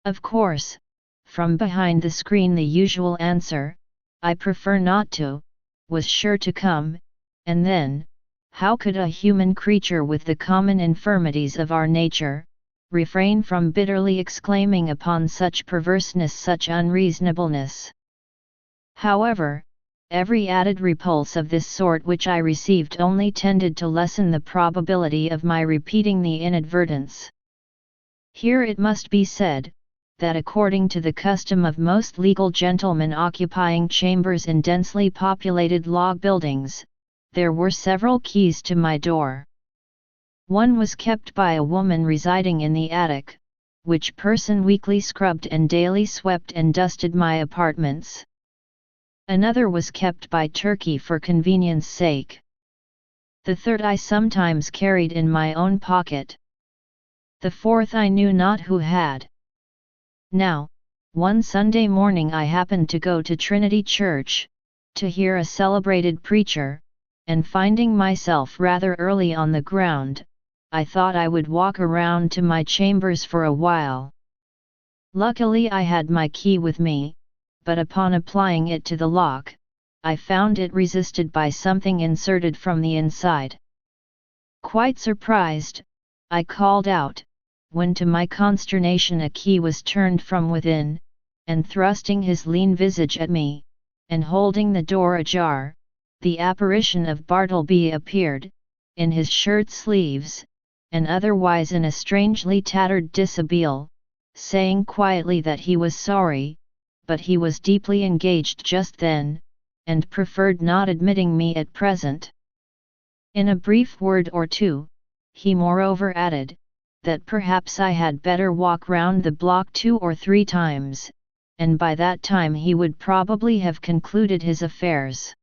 Of course, from behind the screen the usual answer, "I prefer not to," was sure to come, and then, how could a human creature with the common infirmities of our nature, refrain from bitterly exclaiming upon such perverseness, such unreasonableness? However, every added repulse of this sort which I received only tended to lessen the probability of my repeating the inadvertence. Here it must be said, that according to the custom of most legal gentlemen occupying chambers in densely populated log buildings, there were several keys to my door. One was kept by a woman residing in the attic, which person weekly scrubbed and daily swept and dusted my apartments. Another was kept by Turkey for convenience sake. The third I sometimes carried in my own pocket. The fourth I knew not who had. Now, one Sunday morning I happened to go to Trinity Church, to hear a celebrated preacher, and finding myself rather early on the ground, I thought I would walk around to my chambers for a while. Luckily I had my key with me, but upon applying it to the lock, I found it resisted by something inserted from the inside. Quite surprised, I called out, when to my consternation a key was turned from within, and thrusting his lean visage at me, and holding the door ajar, the apparition of Bartleby appeared, in his shirt sleeves, and otherwise in a strangely tattered dishabille, saying quietly that he was sorry, but he was deeply engaged just then, and preferred not admitting me at present. In a brief word or two, he moreover added, that perhaps I had better walk round the block 2 or 3 times, and by that time he would probably have concluded his affairs.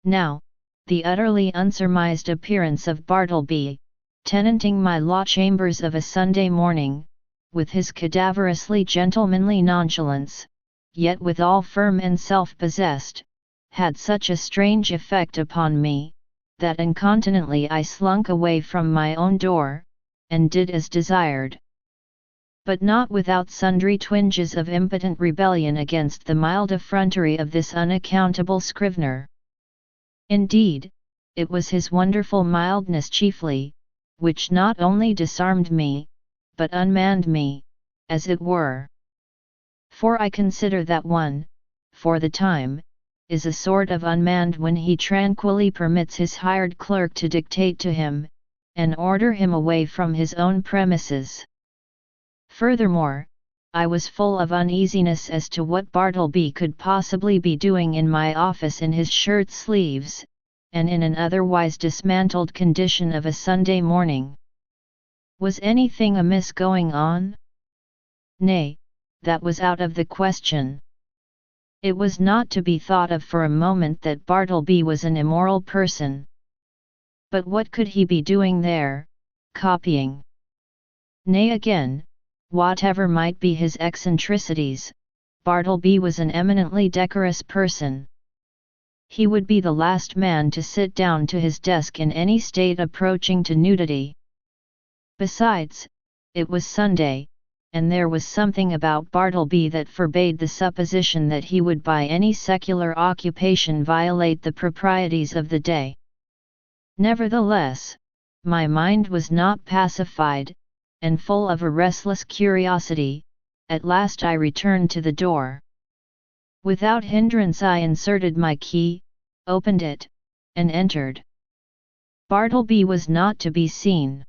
Now, the utterly unsurmised appearance of Bartleby, tenanting my law chambers of a Sunday morning, with his cadaverously gentlemanly nonchalance, yet withal firm and self-possessed, had such a strange effect upon me, that incontinently I slunk away from my own door, and did as desired. But not without sundry twinges of impotent rebellion against the mild effrontery of this unaccountable Scrivener. Indeed, it was his wonderful mildness chiefly, which not only disarmed me, but unmanned me, as it were. For I consider that one, for the time, is a sort of unmanned when he tranquilly permits his hired clerk to dictate to him, and order him away from his own premises. Furthermore, I was full of uneasiness as to what Bartleby could possibly be doing in my office in his shirt sleeves, and in an otherwise dismantled condition of a Sunday morning. Was anything amiss going on? Nay, that was out of the question. It was not to be thought of for a moment that Bartleby was an immoral person. But what could he be doing there, copying? Nay again, whatever might be his eccentricities, Bartleby was an eminently decorous person. He would be the last man to sit down to his desk in any state approaching to nudity. Besides, it was Sunday, and there was something about Bartleby that forbade the supposition that he would by any secular occupation violate the proprieties of the day. Nevertheless, my mind was not pacified, and full of a restless curiosity, at last I returned to the door. Without hindrance I inserted my key, opened it, and entered. Bartleby was not to be seen.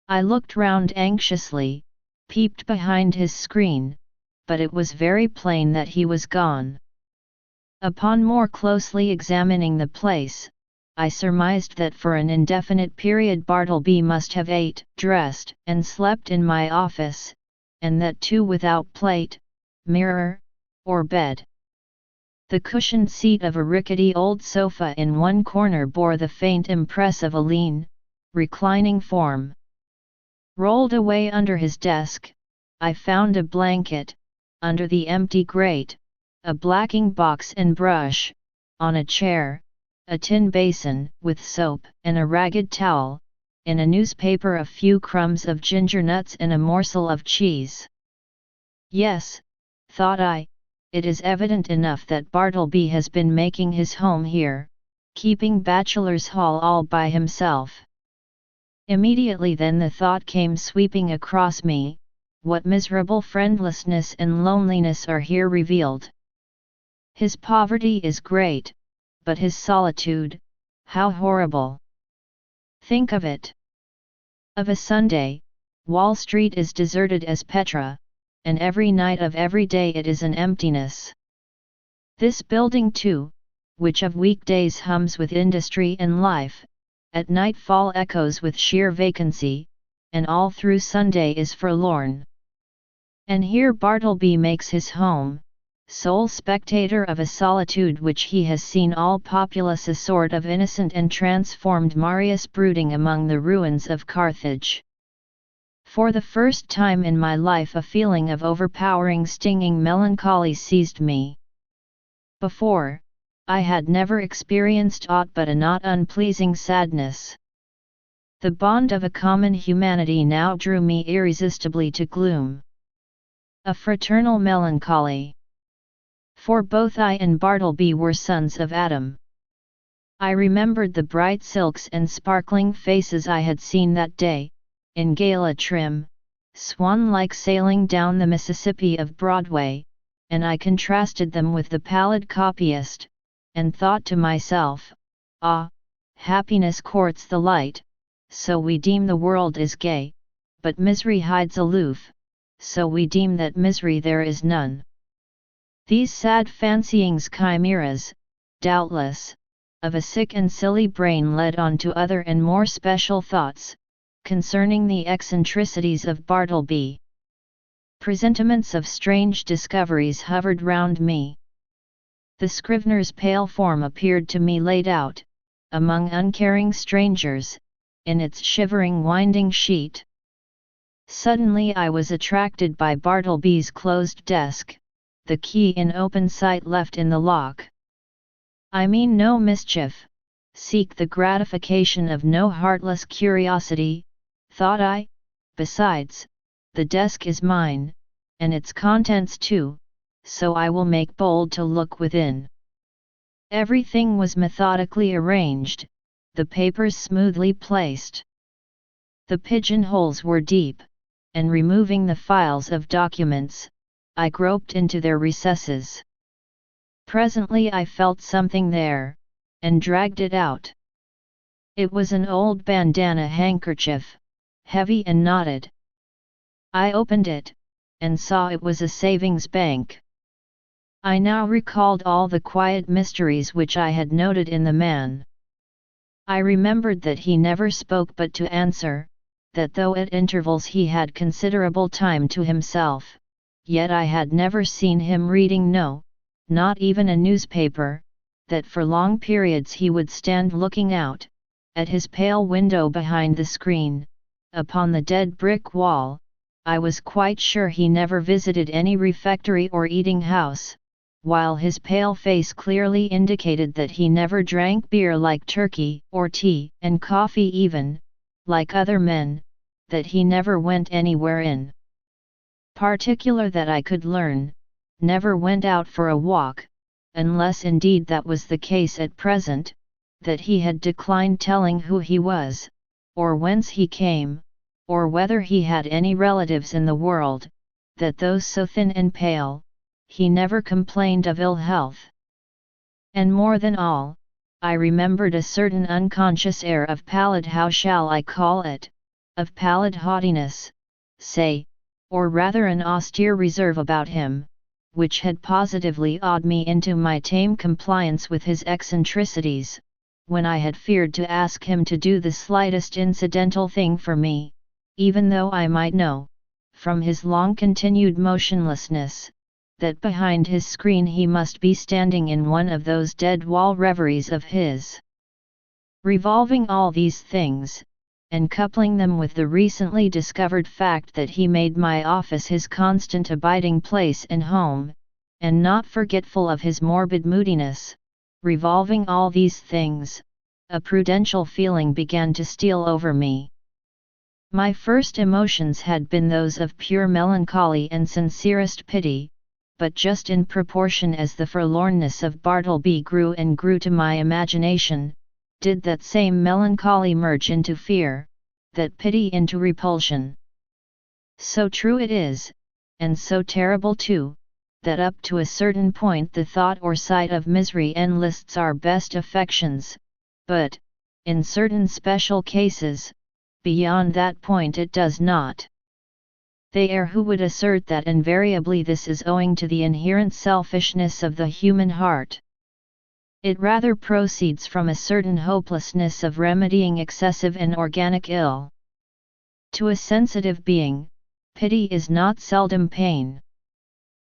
I looked round anxiously, peeped behind his screen, but it was very plain that he was gone. Upon more closely examining the place, I surmised that for an indefinite period Bartleby must have ate, dressed, and slept in my office, and that too without plate, mirror, or bed. The cushioned seat of a rickety old sofa in one corner bore the faint impress of a lean, reclining form. Rolled away under his desk, I found a blanket, under the empty grate, a blacking box and brush, on a chair, a tin basin with soap and a ragged towel, in a newspaper a few crumbs of ginger nuts and a morsel of cheese. Yes, thought I, it is evident enough that Bartleby has been making his home here, keeping bachelor's hall all by himself. Immediately then the thought came sweeping across me, what miserable friendlessness and loneliness are here revealed. His poverty is great, but his solitude, how horrible! Think of it. Of a Sunday, Wall Street is deserted as Petra, and every night of every day it is an emptiness. This building too, which of weekdays hums with industry and life, at nightfall echoes with sheer vacancy, and all through Sunday is forlorn. And here Bartleby makes his home, sole spectator of a solitude which he has seen all populous, a sort of innocent and transformed Marius brooding among the ruins of Carthage. For the first time in my life a feeling of overpowering stinging melancholy seized me. Before, I had never experienced aught but a not unpleasing sadness. The bond of a common humanity now drew me irresistibly to gloom. A fraternal melancholy. For both I and Bartleby were sons of Adam. I remembered the bright silks and sparkling faces I had seen that day, in gala trim, swan-like sailing down the Mississippi of Broadway, and I contrasted them with the pallid copyist, and thought to myself, ah, happiness courts the light, so we deem the world is gay, but misery hides aloof, so we deem that misery there is none. These sad fancyings, chimeras, doubtless, of a sick and silly brain led on to other and more special thoughts, concerning the eccentricities of Bartleby. Presentiments of strange discoveries hovered round me. The Scrivener's pale form appeared to me laid out, among uncaring strangers, in its shivering winding sheet. Suddenly I was attracted by Bartleby's closed desk, the key in open sight left in the lock. I mean no mischief, seek the gratification of no heartless curiosity, thought I. Besides, the desk is mine, and its contents too, so I will make bold to look within. Everything was methodically arranged, the papers smoothly placed. The pigeonholes were deep, and removing the files of documents, I groped into their recesses. Presently I felt something there, and dragged it out. It was an old bandana handkerchief, heavy and knotted. I opened it, and saw it was a savings bank. I now recalled all the quiet mysteries which I had noted in the man. I remembered that he never spoke but to answer, that though at intervals he had considerable time to himself, yet I had never seen him reading, no, not even a newspaper, that for long periods he would stand looking out, at his pale window behind the screen, upon the dead brick wall. I was quite sure he never visited any refectory or eating house, while his pale face clearly indicated that he never drank beer like turkey, or tea and coffee even, like other men, that he never went anywhere in particular that I could learn, never went out for a walk, unless indeed that was the case at present, that he had declined telling who he was, or whence he came, or whether he had any relatives in the world, that though so thin and pale, he never complained of ill health. And more than all, I remembered a certain unconscious air of pallid, how shall I call it, of pallid haughtiness, say, or rather an austere reserve about him, which had positively awed me into my tame compliance with his eccentricities, when I had feared to ask him to do the slightest incidental thing for me, even though I might know, from his long-continued motionlessness, that behind his screen he must be standing in one of those dead-wall reveries of his. Revolving all these things, and coupling them with the recently discovered fact that he made my office his constant abiding place and home, and not forgetful of his morbid moodiness, revolving all these things, a prudential feeling began to steal over me. My first emotions had been those of pure melancholy and sincerest pity, but just in proportion as the forlornness of Bartleby grew and grew to my imagination, did that same melancholy merge into fear, that pity into repulsion. So true it is, and so terrible too, that up to a certain point the thought or sight of misery enlists our best affections, but, in certain special cases, beyond that point it does not. They are who would assert that invariably this is owing to the inherent selfishness of the human heart. It rather proceeds from a certain hopelessness of remedying excessive and organic ill. To a sensitive being, pity is not seldom pain.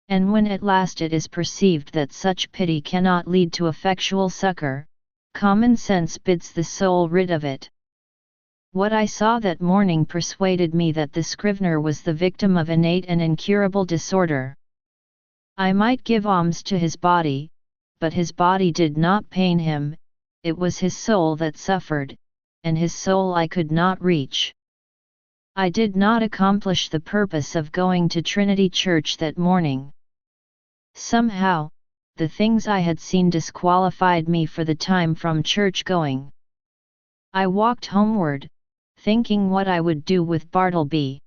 And when at last it is perceived that such pity cannot lead to effectual succor, common sense bids the soul rid of it. What I saw that morning persuaded me that the Scrivener was the victim of innate and incurable disorder. I might give alms to his body, but his body did not pain him, it was his soul that suffered, and his soul I could not reach. I did not accomplish the purpose of going to Trinity Church that morning. Somehow, the things I had seen disqualified me for the time from church going. I walked homeward, thinking what I would do with Bartleby.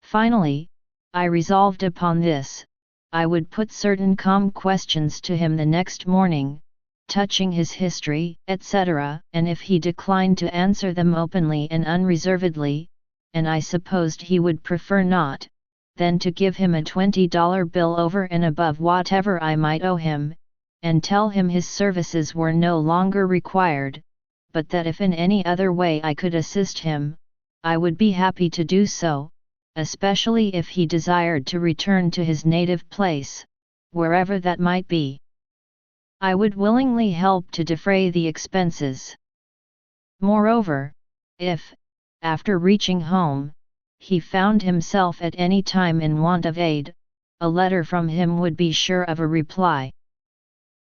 Finally, I resolved upon this: I would put certain calm questions to him the next morning, touching his history, etc., and if he declined to answer them openly and unreservedly, and I supposed he would prefer not, then to give him a $20 bill over and above whatever I might owe him, and tell him his services were no longer required, but that if in any other way I could assist him, I would be happy to do so, especially if he desired to return to his native place, wherever that might be. I would willingly help to defray the expenses. Moreover, if, after reaching home, he found himself at any time in want of aid, a letter from him would be sure of a reply.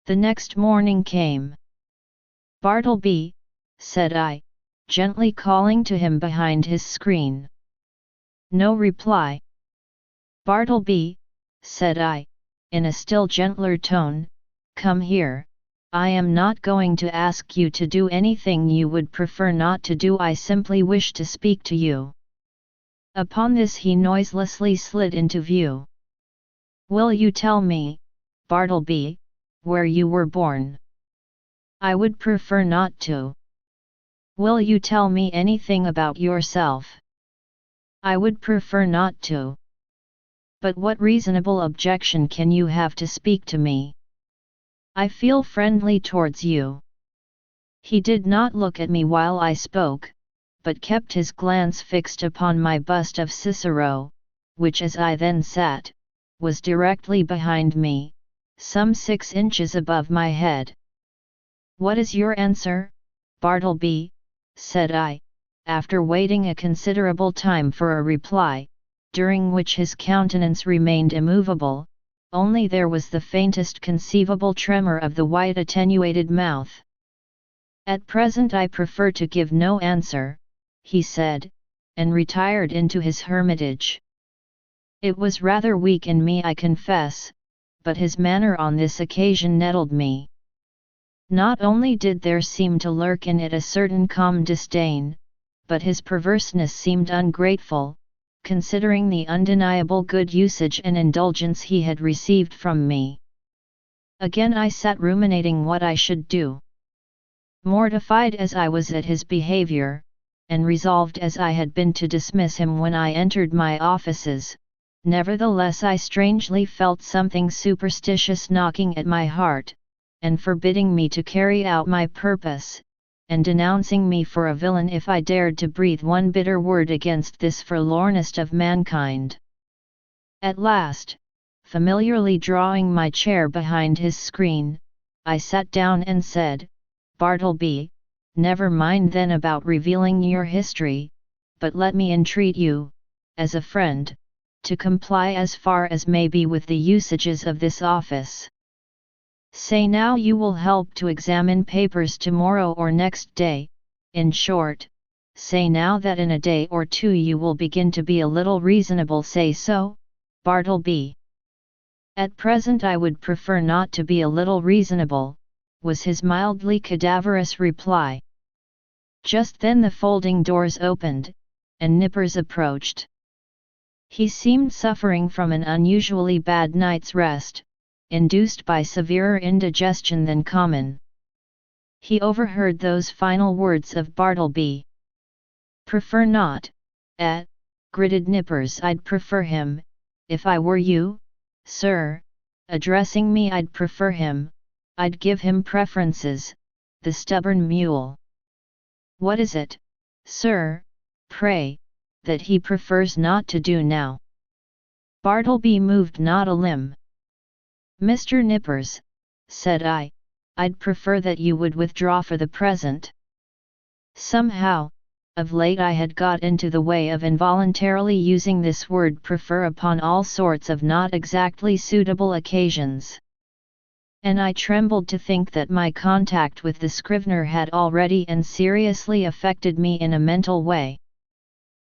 The next morning came. "Bartleby," said I, gently calling to him behind his screen. No reply. "Bartleby," said I, in a still gentler tone, "come here, I am not going to ask you to do anything you would prefer not to do, I simply wish to speak to you." Upon this he noiselessly slid into view. "Will you tell me, Bartleby, where you were born?" "I would prefer not to." "Will you tell me anything about yourself?" "I would prefer not to." "But what reasonable objection can you have to speak to me? I feel friendly towards you." He did not look at me while I spoke, but kept his glance fixed upon my bust of Cicero, which as I then sat, was directly behind me, some 6 inches above my head. "What is your answer, Bartleby?" said I, after waiting a considerable time for a reply, during which his countenance remained immovable, only there was the faintest conceivable tremor of the white attenuated mouth. "At present I prefer to give no answer," he said, and retired into his hermitage. It was rather weak in me, I confess, but his manner on this occasion nettled me. Not only did there seem to lurk in it a certain calm disdain, but his perverseness seemed ungrateful, considering the undeniable good usage and indulgence he had received from me. Again I sat ruminating what I should do. Mortified as I was at his behavior, and resolved as I had been to dismiss him when I entered my offices, nevertheless I strangely felt something superstitious knocking at my heart, and forbidding me to carry out my purpose, and denouncing me for a villain if I dared to breathe one bitter word against this forlornest of mankind. At last, familiarly drawing my chair behind his screen, I sat down and said, "Bartleby, never mind then about revealing your history, but let me entreat you, as a friend, to comply as far as may be with the usages of this office. Say now you will help to examine papers tomorrow or next day, in short, say now that in a day or two you will begin to be a little reasonable. Say so, Bartleby." "At present I would prefer not to be a little reasonable," was his mildly cadaverous reply. Just then the folding doors opened, and Nippers approached. He seemed suffering from an unusually bad night's rest, induced by severer indigestion than common. He overheard those final words of Bartleby. "Prefer not, gritted Nippers. "I'd prefer him, if I were you, sir, addressing me. I'd prefer him, I'd give him preferences, the stubborn mule. What is it, sir, pray, that he prefers not to do now? Bartleby moved not a limb. Mr. Nippers, said I, I'd prefer that you would withdraw for the present. Somehow, of late I had got into the way of involuntarily using this word prefer upon all sorts of not exactly suitable occasions. And I trembled to think that my contact with the Scrivener had already and seriously affected me in a mental way.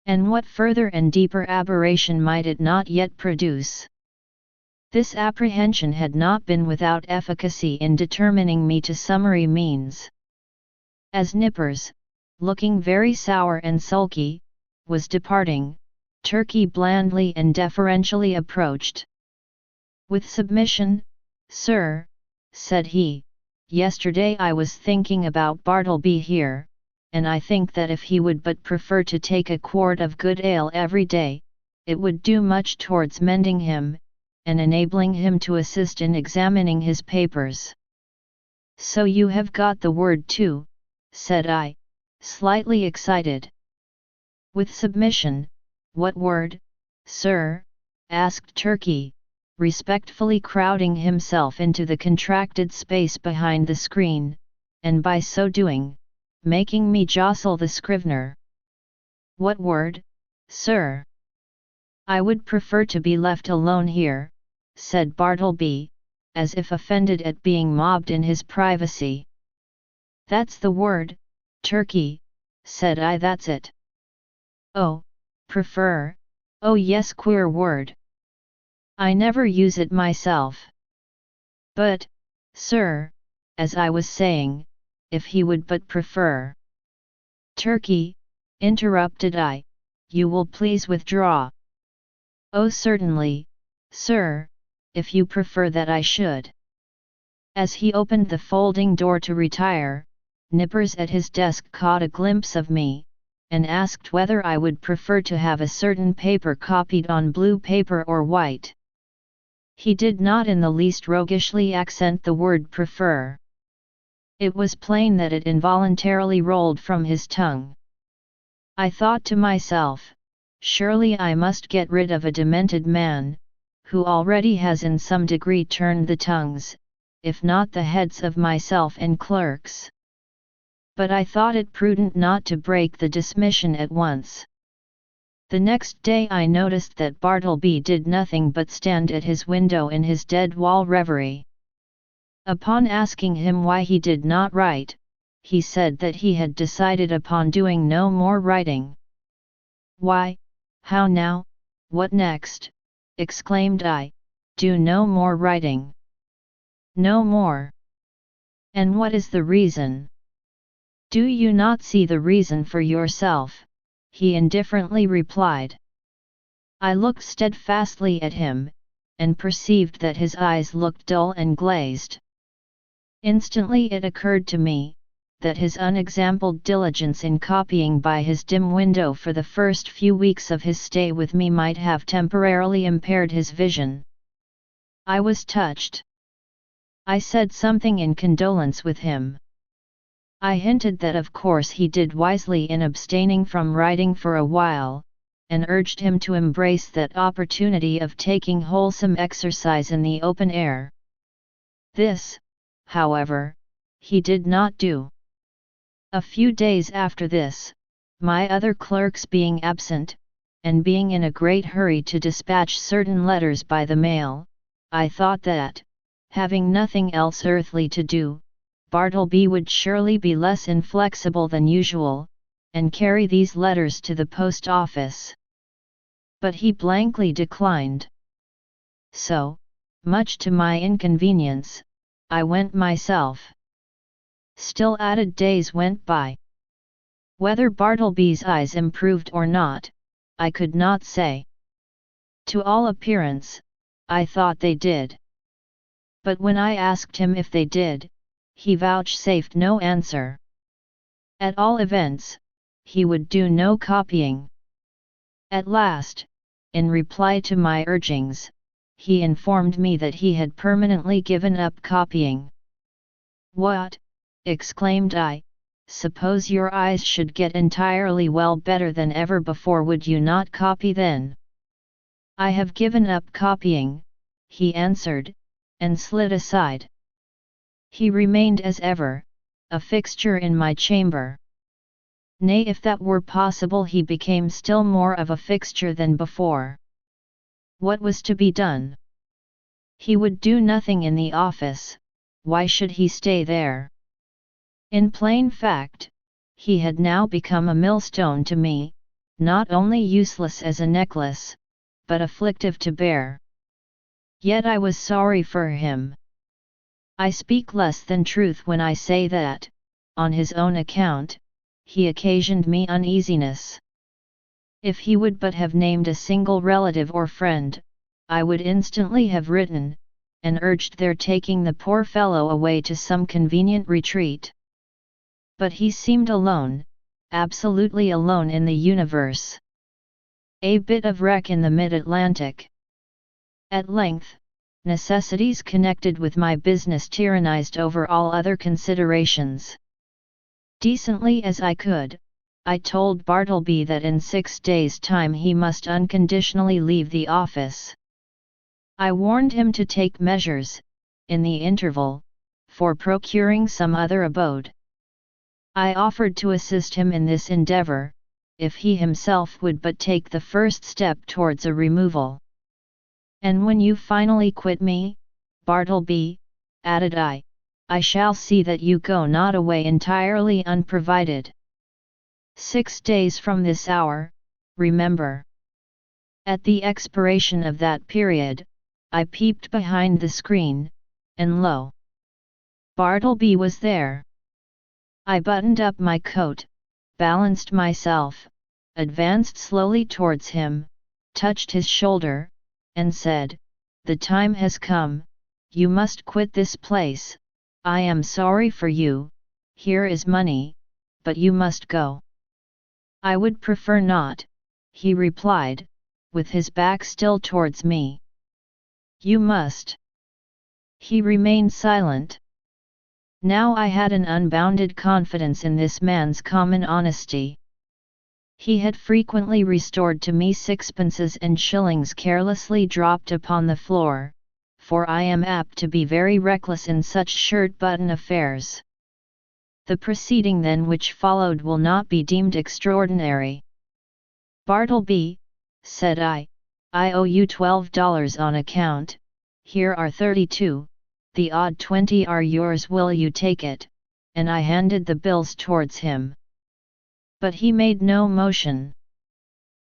And what further and deeper aberration might it not yet produce? This apprehension had not been without efficacy in determining me to summary means. As Nippers, looking very sour and sulky, was departing, Turkey blandly and deferentially approached. With submission, sir, said he, yesterday I was thinking about Bartleby here, and I think that if he would but prefer to take a quart of good ale every day, it would do much towards mending him, and enabling him to assist in examining his papers. So you have got the word too, said I, slightly excited. With submission, what word, sir? Asked Turkey, respectfully crowding himself into the contracted space behind the screen, and by so doing, making me jostle the Scrivener. What word, sir? I would prefer to be left alone here, said Bartleby, as if offended at being mobbed in his privacy. That's the word, Turkey, said I, that's it. Oh, prefer, oh yes, queer word. I never use it myself. But, sir, as I was saying, if he would but prefer. Turkey, interrupted I, you will please withdraw. Oh certainly, sir, if you prefer that I should. As he opened the folding door to retire, Nippers at his desk caught a glimpse of me, and asked whether I would prefer to have a certain paper copied on blue paper or white. He did not in the least roguishly accent the word prefer. It was plain that it involuntarily rolled from his tongue. I thought to myself, surely I must get rid of a demented man, who already has in some degree turned the tongues, if not the heads of myself and clerks. But I thought it prudent not to break the dismission at once. The next day I noticed that Bartleby did nothing but stand at his window in his dead-wall reverie. Upon asking him why he did not write, he said that he had decided upon doing no more writing. Why, how now, what next? Exclaimed I, do no more writing. No more. And what is the reason? Do you not see the reason for yourself? He indifferently replied. I looked steadfastly at him, and perceived that his eyes looked dull and glazed. Instantly it occurred to me, that his unexampled diligence in copying by his dim window for the first few weeks of his stay with me might have temporarily impaired his vision. I was touched. I said something in condolence with him. I hinted that of course he did wisely in abstaining from writing for a while, and urged him to embrace that opportunity of taking wholesome exercise in the open air. This, however, he did not do. A few days after this, my other clerks being absent, and being in a great hurry to dispatch certain letters by the mail, I thought that, having nothing else earthly to do, Bartleby would surely be less inflexible than usual, and carry these letters to the post office. But he blankly declined. So, much to my inconvenience, I went myself. Still added days went by. Whether Bartleby's eyes improved or not, I could not say. To all appearance, I thought they did. But when I asked him if they did, he vouchsafed no answer. At all events, he would do no copying. At last, in reply to my urgings, he informed me that he had permanently given up copying. "What?" exclaimed I. "Suppose your eyes should get entirely well, better than ever before, would you not copy then?" "I have given up copying," he answered, and slid aside. He remained as ever, a fixture in my chamber. Nay, if that were possible, he became still more of a fixture than before. What was to be done? He would do nothing in the office. Why should he stay there? In plain fact, he had now become a millstone to me, not only useless as a necklace, but afflictive to bear. Yet I was sorry for him. I speak less than truth when I say that, on his own account, he occasioned me uneasiness. If he would but have named a single relative or friend, I would instantly have written, and urged their taking the poor fellow away to some convenient retreat. But he seemed alone, absolutely alone in the universe. A bit of wreck in the mid-Atlantic. At length, necessities connected with my business tyrannized over all other considerations. Decently as I could, I told Bartleby that in 6 days' time he must unconditionally leave the office. I warned him to take measures, in the interval, for procuring some other abode. I offered to assist him in this endeavour, if he himself would but take the first step towards a removal. "And when you finally quit me, Bartleby," added I shall see that you go not away entirely unprovided. 6 days from this hour, remember." At the expiration of that period, I peeped behind the screen, and lo! Bartleby was there. I buttoned up my coat, balanced myself, advanced slowly towards him, touched his shoulder, and said, "The time has come, you must quit this place. I am sorry for you, here is money, but you must go." "I would prefer not," he replied, with his back still towards me. "You must." He remained silent. Now I had an unbounded confidence in this man's common honesty. He had frequently restored to me sixpences and shillings carelessly dropped upon the floor, for I am apt to be very reckless in such shirt-button affairs. The proceeding then which followed will not be deemed extraordinary. "Bartleby," said I owe you $12 on account, here are 32, the odd 20 are yours, will you take it?" And I handed the bills towards him. But he made no motion.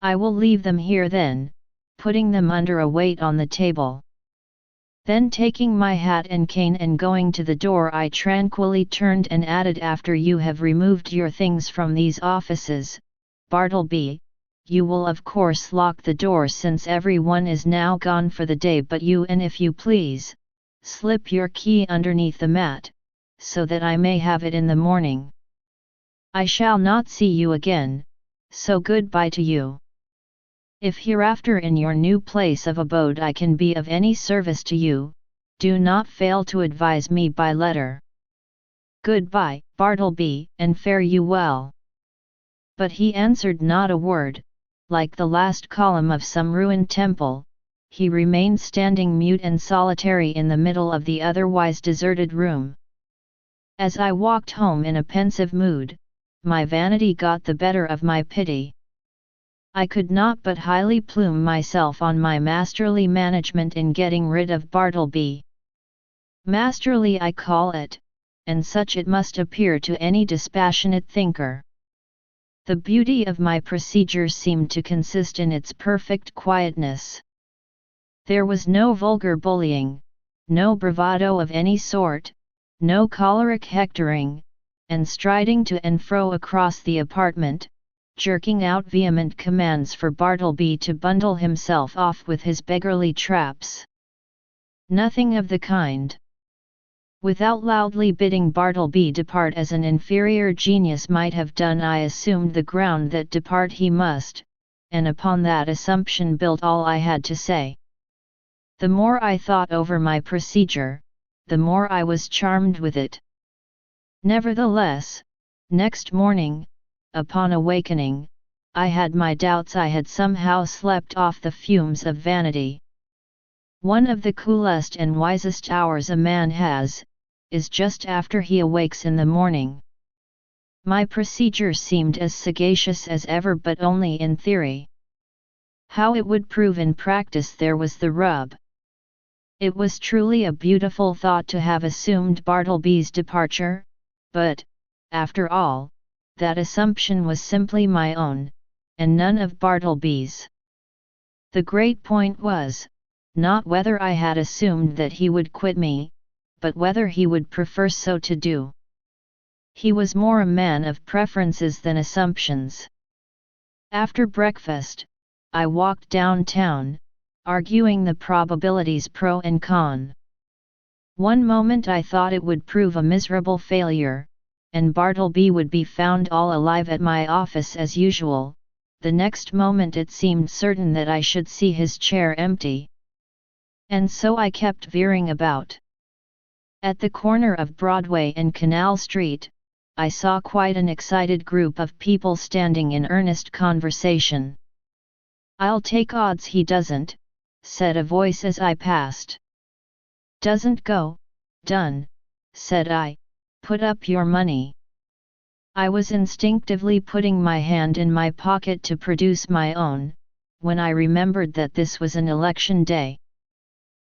"I will leave them here then," putting them under a weight on the table. Then taking my hat and cane and going to the door, I tranquilly turned and added, "After you have removed your things from these offices, Bartleby, you will of course lock the door since every one is now gone for the day but you, and if you please, slip your key underneath the mat, so that I may have it in the morning. I shall not see you again, so good-bye to you. If hereafter in your new place of abode I can be of any service to you, do not fail to advise me by letter. Good-bye, Bartleby, and fare you well." But he answered not a word. Like the last column of some ruined temple, he remained standing mute and solitary in the middle of the otherwise deserted room. As I walked home in a pensive mood, my vanity got the better of my pity. I could not but highly plume myself on my masterly management in getting rid of Bartleby. Masterly I call it, and such it must appear to any dispassionate thinker. The beauty of my procedure seemed to consist in its perfect quietness. There was no vulgar bullying, no bravado of any sort, no choleric hectoring, and striding to and fro across the apartment, jerking out vehement commands for Bartleby to bundle himself off with his beggarly traps. Nothing of the kind. Without loudly bidding Bartleby depart as an inferior genius might have done, I assumed the ground that depart he must, and upon that assumption built all I had to say. The more I thought over my procedure, the more I was charmed with it. Nevertheless, next morning, upon awakening, I had my doubts I had somehow slept off the fumes of vanity. One of the coolest and wisest hours a man has, is just after he awakes in the morning. My procedure seemed as sagacious as ever, but only in theory. How it would prove in practice, there was the rub. It was truly a beautiful thought to have assumed Bartleby's departure, but, after all, that assumption was simply my own, and none of Bartleby's. The great point was, not whether I had assumed that he would quit me, but whether he would prefer so to do. He was more a man of preferences than assumptions. After breakfast, I walked downtown, arguing the probabilities pro and con. One moment I thought it would prove a miserable failure, and Bartleby would be found all alive at my office as usual. The next moment it seemed certain that I should see his chair empty. And so I kept veering about. At the corner of Broadway and Canal Street, I saw quite an excited group of people standing in earnest conversation. "I'll take odds he doesn't," said a voice as I passed. "Doesn't go, done," said I, "put up your money." I was instinctively putting my hand in my pocket to produce my own, when I remembered that this was an election day.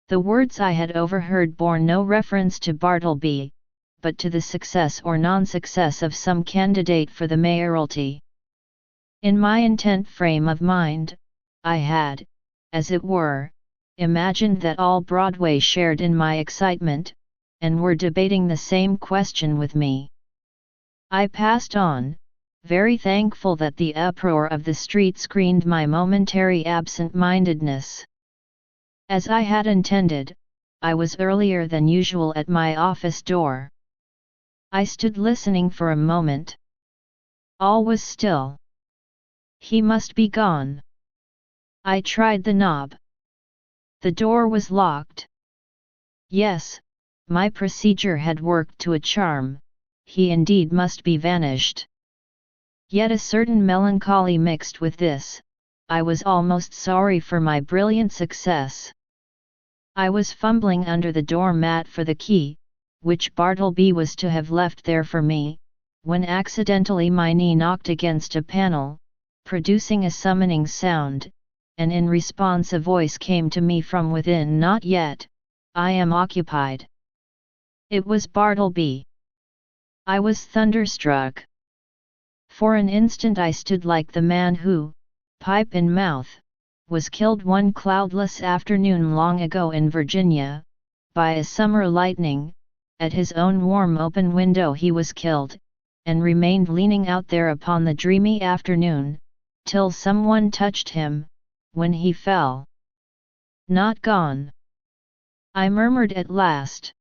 The words I had overheard bore no reference to Bartleby, but to the success or non-success of some candidate for the mayoralty. In my intent frame of mind, I had, as it were, imagined that all Broadway shared in my excitement, and were debating the same question with me. I passed on, very thankful that the uproar of the street screened my momentary absent-mindedness. As I had intended, I was earlier than usual at my office door. I stood listening for a moment. All was still. He must be gone. I tried the knob. The door was locked. Yes, my procedure had worked to a charm. He indeed must be vanished. Yet a certain melancholy mixed with this. I was almost sorry for my brilliant success. I was fumbling under the door mat for the key, which Bartleby was to have left there for me, when accidentally my knee knocked against a panel, producing a summoning sound, and in response a voice came to me from within. "Not yet, I am occupied." It was Bartleby. I was thunderstruck. For an instant I stood like the man who, pipe in mouth, was killed one cloudless afternoon long ago in Virginia, by a summer lightning. At his own warm open window he was killed, and remained leaning out there upon the dreamy afternoon, till someone touched him, when he fell. "Not gone," I murmured at last.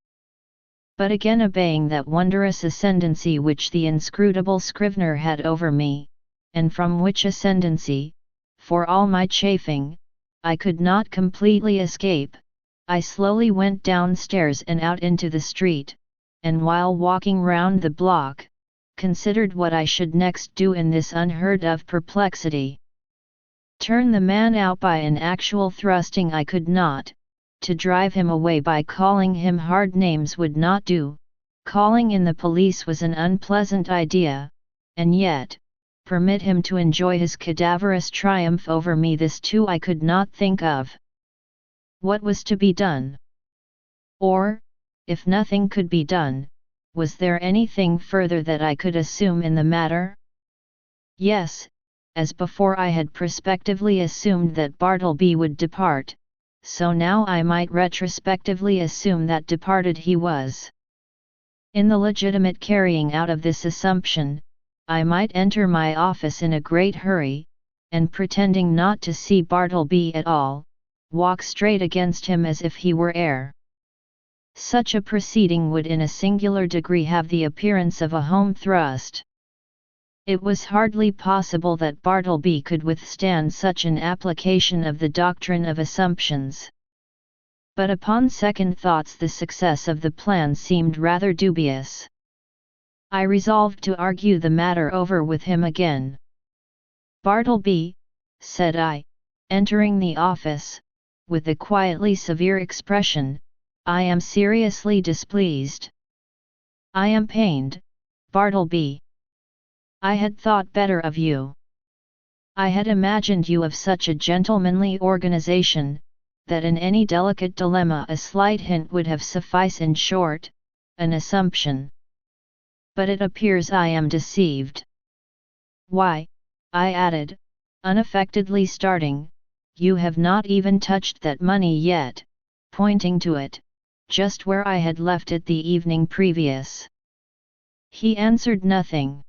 But again obeying that wondrous ascendancy which the inscrutable Scrivener had over me, and from which ascendancy, for all my chafing, I could not completely escape, I slowly went downstairs and out into the street, and while walking round the block, considered what I should next do in this unheard of perplexity. Turn the man out by an actual thrusting I could not. To drive him away by calling him hard names would not do. Calling in the police was an unpleasant idea, and yet, permit him to enjoy his cadaverous triumph over me, this too I could not think of. What was to be done? Or, if nothing could be done, was there anything further that I could assume in the matter? Yes, as before I had prospectively assumed that Bartleby would depart, so now I might retrospectively assume that departed he was. In the legitimate carrying out of this assumption, I might enter my office in a great hurry, and pretending not to see Bartleby at all, walk straight against him as if he were air. Such a proceeding would in a singular degree have the appearance of a home thrust. It was hardly possible that Bartleby could withstand such an application of the doctrine of assumptions. But upon second thoughts the success of the plan seemed rather dubious. I resolved to argue the matter over with him again. "Bartleby," said I, entering the office, with a quietly severe expression, "I am seriously displeased. I am pained, Bartleby. I had thought better of you. I had imagined you of such a gentlemanly organization, that in any delicate dilemma a slight hint would have sufficed. In short, an assumption. But it appears I am deceived. Why," I added, unaffectedly starting, "you have not even touched that money yet," pointing to it, just where I had left it the evening previous. He answered nothing.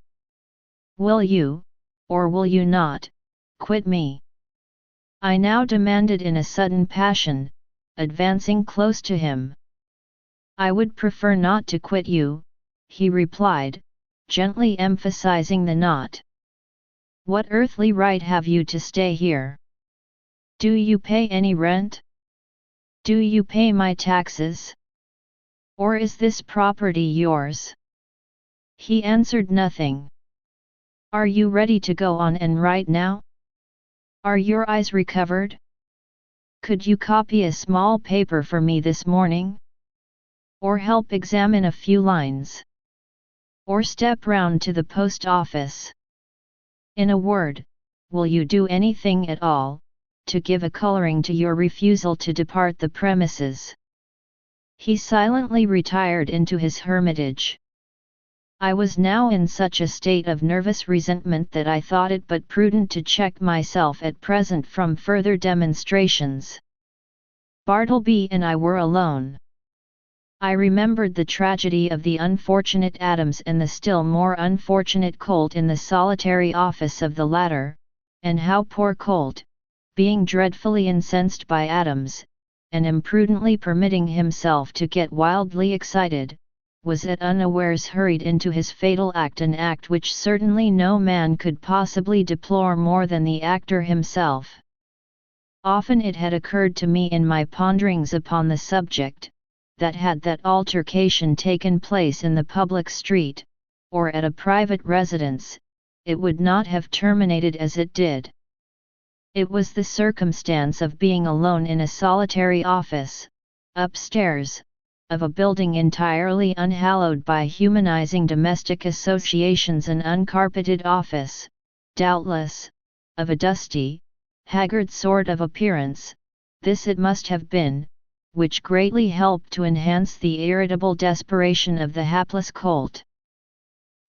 "Will you, or will you not, quit me?" I now demanded in a sudden passion, advancing close to him. "I would prefer not to quit you," he replied, gently emphasizing the not. "What earthly right have you to stay here? Do you pay any rent? Do you pay my taxes? Or is this property yours?" He answered nothing. "Are you ready to go on and write now? Are your eyes recovered? Could you copy a small paper for me this morning? Or help examine a few lines? Or step round to the post office? In a word, will you do anything at all, to give a coloring to your refusal to depart the premises?" He silently retired into his hermitage. I was now in such a state of nervous resentment that I thought it but prudent to check myself at present from further demonstrations. Bartleby and I were alone. I remembered the tragedy of the unfortunate Adams and the still more unfortunate Colt in the solitary office of the latter, and how poor Colt, being dreadfully incensed by Adams, and imprudently permitting himself to get wildly excited, was at unawares hurried into his fatal act, an act which certainly no man could possibly deplore more than the actor himself. Often it had occurred to me in my ponderings upon the subject, that had that altercation taken place in the public street, or at a private residence, it would not have terminated as it did. It was the circumstance of being alone in a solitary office, upstairs, of a building entirely unhallowed by humanizing domestic associations, an uncarpeted office, doubtless, of a dusty, haggard sort of appearance, this it must have been, which greatly helped to enhance the irritable desperation of the hapless Colt.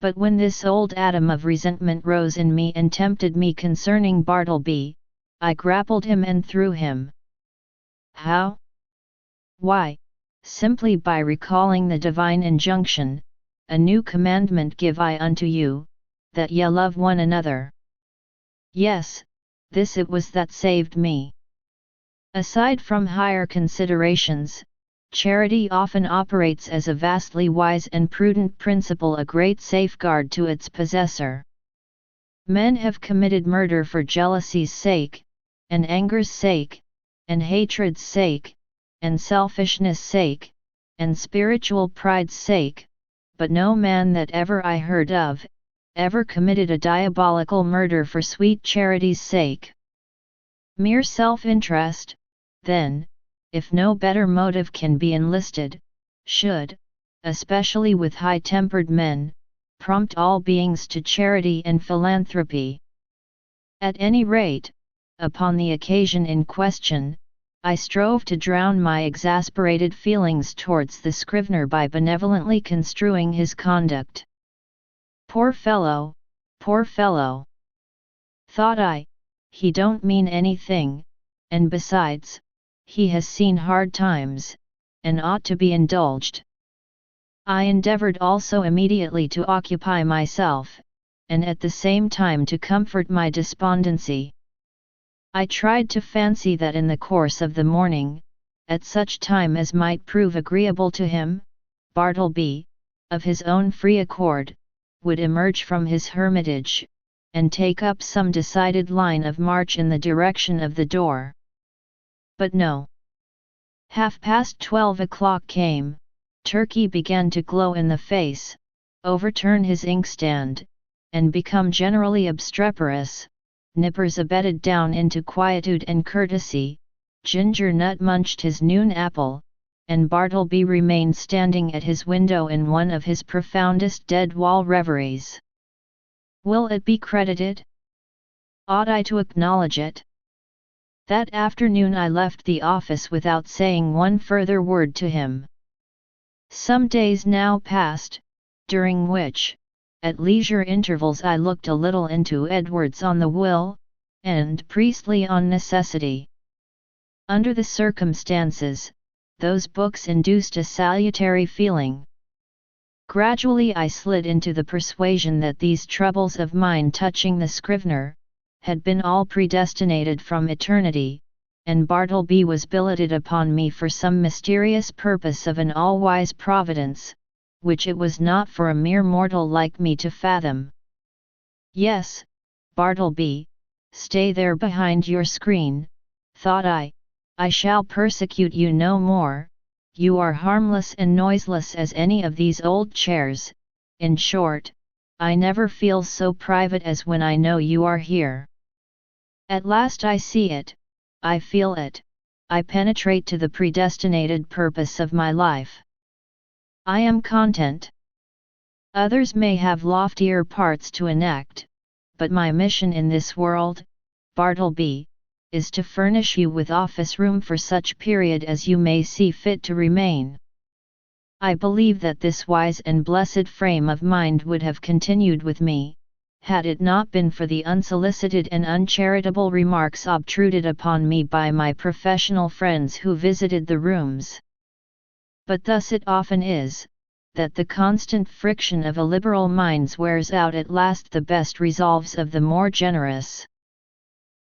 But when this old atom of resentment rose in me and tempted me concerning Bartleby, I grappled him and threw him. How? Why, simply by recalling the divine injunction, "A new commandment give I unto you, that ye love one another." Yes, this it was that saved me. Aside from higher considerations, charity often operates as a vastly wise and prudent principle, a great safeguard to its possessor. Men have committed murder for jealousy's sake, and anger's sake, and hatred's sake, and selfishness' sake, and spiritual pride's sake, but no man that ever I heard of, ever committed a diabolical murder for sweet charity's sake. Mere self-interest, then, if no better motive can be enlisted, should, especially with high-tempered men, prompt all beings to charity and philanthropy. At any rate, upon the occasion in question, I strove to drown my exasperated feelings towards the Scrivener by benevolently construing his conduct. Poor fellow, thought I, he don't mean anything, and besides, he has seen hard times, and ought to be indulged. I endeavored also immediately to occupy myself, and at the same time to comfort my despondency. I tried to fancy that in the course of the morning, at such time as might prove agreeable to him, Bartleby, of his own free accord, would emerge from his hermitage, and take up some decided line of march in the direction of the door. But no. 12:30 came, Turkey began to glow in the face, overturn his inkstand, and become generally obstreperous. Nippers abated down into quietude and courtesy, Ginger Nut munched his noon apple, and Bartleby remained standing at his window in one of his profoundest dead-wall reveries. Will it be credited? Ought I to acknowledge it? That afternoon I left the office without saying one further word to him. Some days now passed, during which, at leisure intervals I looked a little into Edwards on the Will, and Priestley on Necessity. Under the circumstances, those books induced a salutary feeling. Gradually I slid into the persuasion that these troubles of mine touching the Scrivener had been all predestinated from eternity, and Bartleby was billeted upon me for some mysterious purpose of an all-wise providence, which it was not for a mere mortal like me to fathom. Yes, Bartleby, stay there behind your screen, thought I shall persecute you no more, you are harmless and noiseless as any of these old chairs, in short, I never feel so private as when I know you are here. At last I see it, I feel it, I penetrate to the predestinated purpose of my life. I am content. Others may have loftier parts to enact, but my mission in this world, Bartleby, is to furnish you with office room for such period as you may see fit to remain. I believe that this wise and blessed frame of mind would have continued with me, had it not been for the unsolicited and uncharitable remarks obtruded upon me by my professional friends who visited the rooms. But thus it often is, that the constant friction of illiberal minds wears out at last the best resolves of the more generous.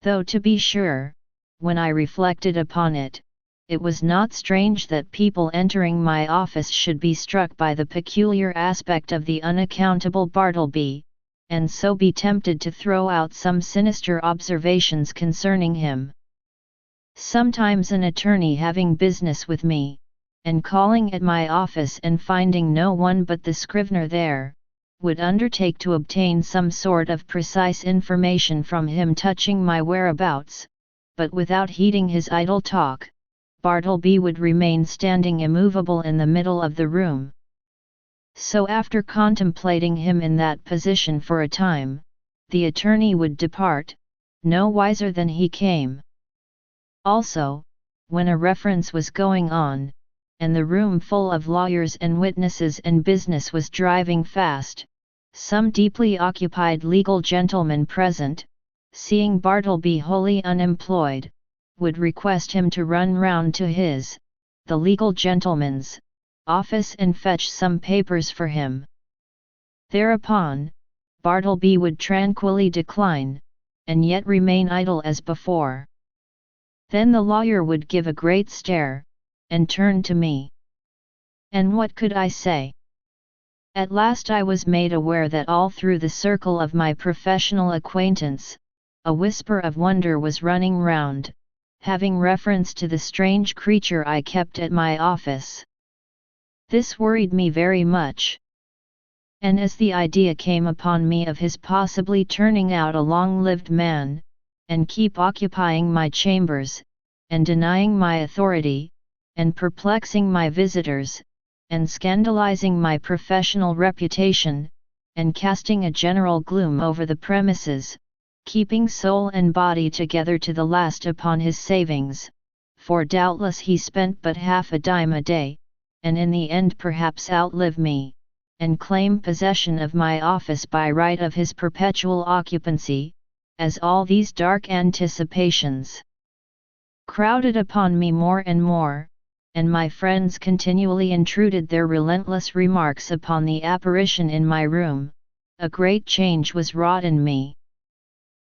Though to be sure, when I reflected upon it, it was not strange that people entering my office should be struck by the peculiar aspect of the unaccountable Bartleby, and so be tempted to throw out some sinister observations concerning him. Sometimes an attorney having business with me, and calling at my office and finding no one but the Scrivener there, would undertake to obtain some sort of precise information from him touching my whereabouts, but without heeding his idle talk, Bartleby would remain standing immovable in the middle of the room. So after contemplating him in that position for a time, the attorney would depart, no wiser than he came. Also, when a reference was going on, and the room full of lawyers and witnesses and business was driving fast, some deeply occupied legal gentleman present, seeing Bartleby wholly unemployed, would request him to run round to the legal gentleman's, office and fetch some papers for him. Thereupon, Bartleby would tranquilly decline, and yet remain idle as before. Then the lawyer would give a great stare, and turn to me. And what could I say? At last I was made aware that all through the circle of my professional acquaintance, a whisper of wonder was running round, having reference to the strange creature I kept at my office. This worried me very much. And as the idea came upon me of his possibly turning out a long-lived man, and keep occupying my chambers, and denying my authority, and perplexing my visitors, and scandalizing my professional reputation, and casting a general gloom over the premises, keeping soul and body together to the last upon his savings, for doubtless he spent but half a dime a day, and in the end perhaps outlive me, and claim possession of my office by right of his perpetual occupancy, as all these dark anticipations crowded upon me more and more, and my friends continually intruded their relentless remarks upon the apparition in my room, a great change was wrought in me.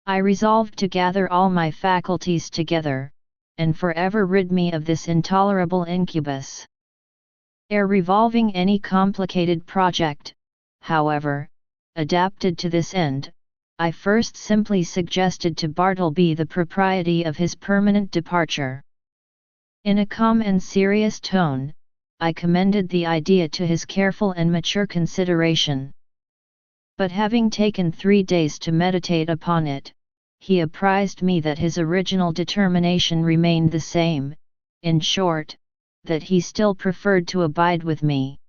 I resolved to gather all my faculties together, and forever rid me of this intolerable incubus. Ere revolving any complicated project, however, adapted to this end, I first simply suggested to Bartleby the propriety of his permanent departure. In a calm and serious tone, I commended the idea to his careful and mature consideration. But having taken 3 days to meditate upon it, he apprised me that his original determination remained the same, in short, that he still preferred to abide with me.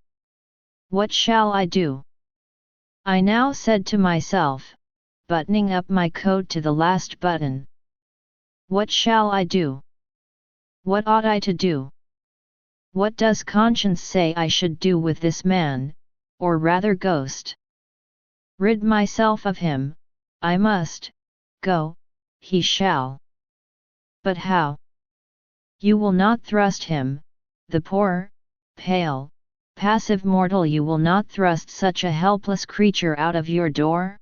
What shall I do? I now said to myself, buttoning up my coat to the last button. What shall I do? What ought I to do? What does conscience say I should do with this man, or rather ghost? Rid myself of him, I must. Go, he shall. But how? You will not thrust him, the poor, pale, passive mortal, you will not thrust such a helpless creature out of your door?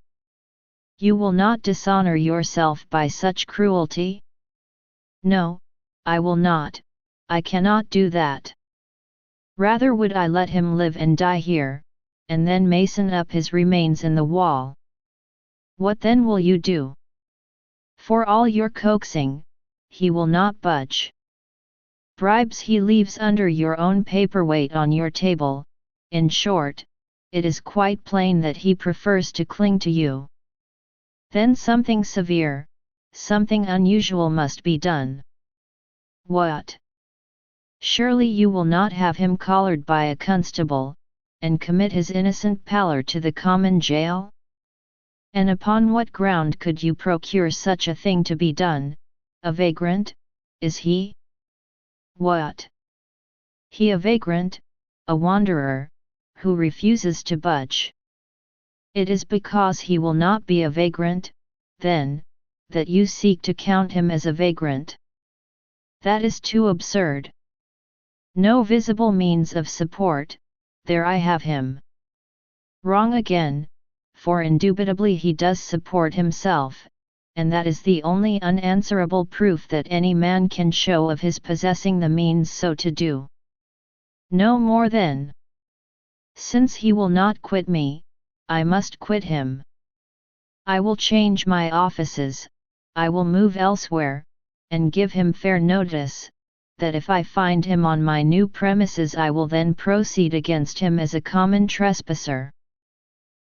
You will not dishonor yourself by such cruelty? No, I will not, I cannot do that. Rather would I let him live and die here, and then mason up his remains in the wall. What then will you do? For all your coaxing, he will not budge. Bribes he leaves under your own paperweight on your table. In short, it is quite plain that he prefers to cling to you. Then something severe, something unusual must be done. What? Surely you will not have him collared by a constable, and commit his innocent pallor to the common jail? And upon what ground could you procure such a thing to be done? A vagrant, is he? What? He a vagrant, a wanderer, who refuses to budge? It is because he will not be a vagrant, then, that you seek to count him as a vagrant. That is too absurd. No visible means of support, there I have him. Wrong again, for indubitably he does support himself, and that is the only unanswerable proof that any man can show of his possessing the means so to do. No more then. Since he will not quit me, I must quit him. I will change my offices, I will move elsewhere, and give him fair notice, that if I find him on my new premises I will then proceed against him as a common trespasser.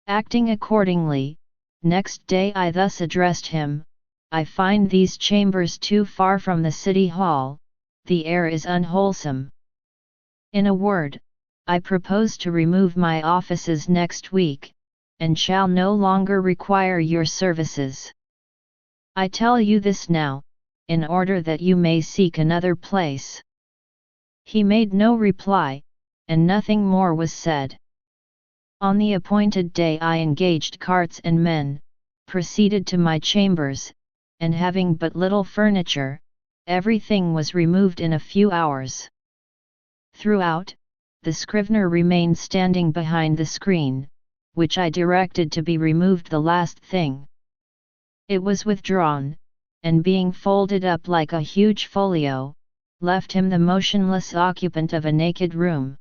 Acting accordingly, next day I thus addressed him: I find these chambers too far from the city hall, the air is unwholesome. In a word, I propose to remove my offices next week, and shall no longer require your services. I tell you this now, in order that you may seek another place. He made no reply, and nothing more was said. On the appointed day I engaged carts and men, proceeded to my chambers, and having but little furniture, everything was removed in a few hours. Throughout, the Scrivener remained standing behind the screen, which I directed to be removed the last thing. It was withdrawn, and being folded up like a huge folio, left him the motionless occupant of a naked room.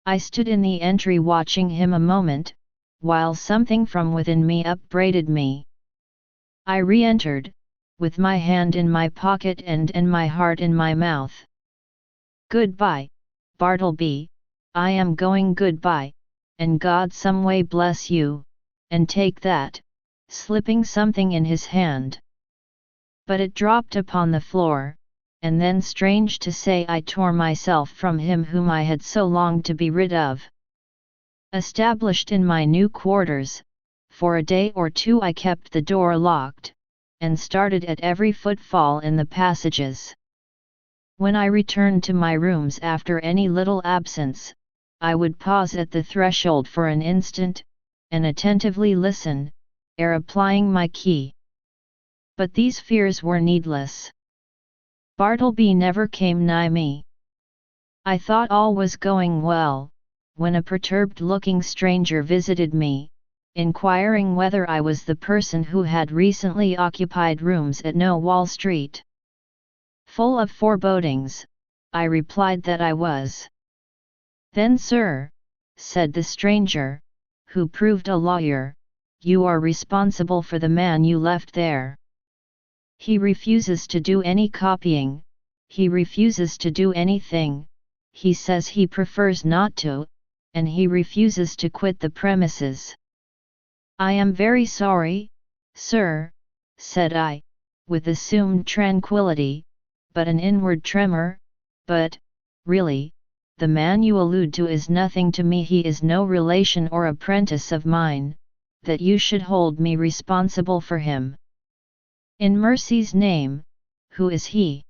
I stood in the entry watching him a moment, while something from within me upbraided me. I re-entered, with my hand in my pocket and my heart in my mouth. Goodbye, Bartleby, I am going goodbye, and God some way bless you, and take that, slipping something in his hand. But it dropped upon the floor, and then strange to say I tore myself from him whom I had so longed to be rid of. Established in my new quarters, for a day or two I kept the door locked, and started at every footfall in the passages. When I returned to my rooms after any little absence, I would pause at the threshold for an instant, and attentively listen, ere applying my key. But these fears were needless. Bartleby never came nigh me. I thought all was going well, when a perturbed-looking stranger visited me, inquiring whether I was the person who had recently occupied rooms at No Wall Street. Full of forebodings, I replied that I was. Then, sir, said the stranger, who proved a lawyer, you are responsible for the man you left there. He refuses to do any copying, he refuses to do anything, he says he prefers not to, and he refuses to quit the premises. I am very sorry, sir, said I, with assumed tranquility, but an inward tremor, but, really, the man you allude to is nothing to me. He is no relation or apprentice of mine, that you should hold me responsible for him. In mercy's name, who is he?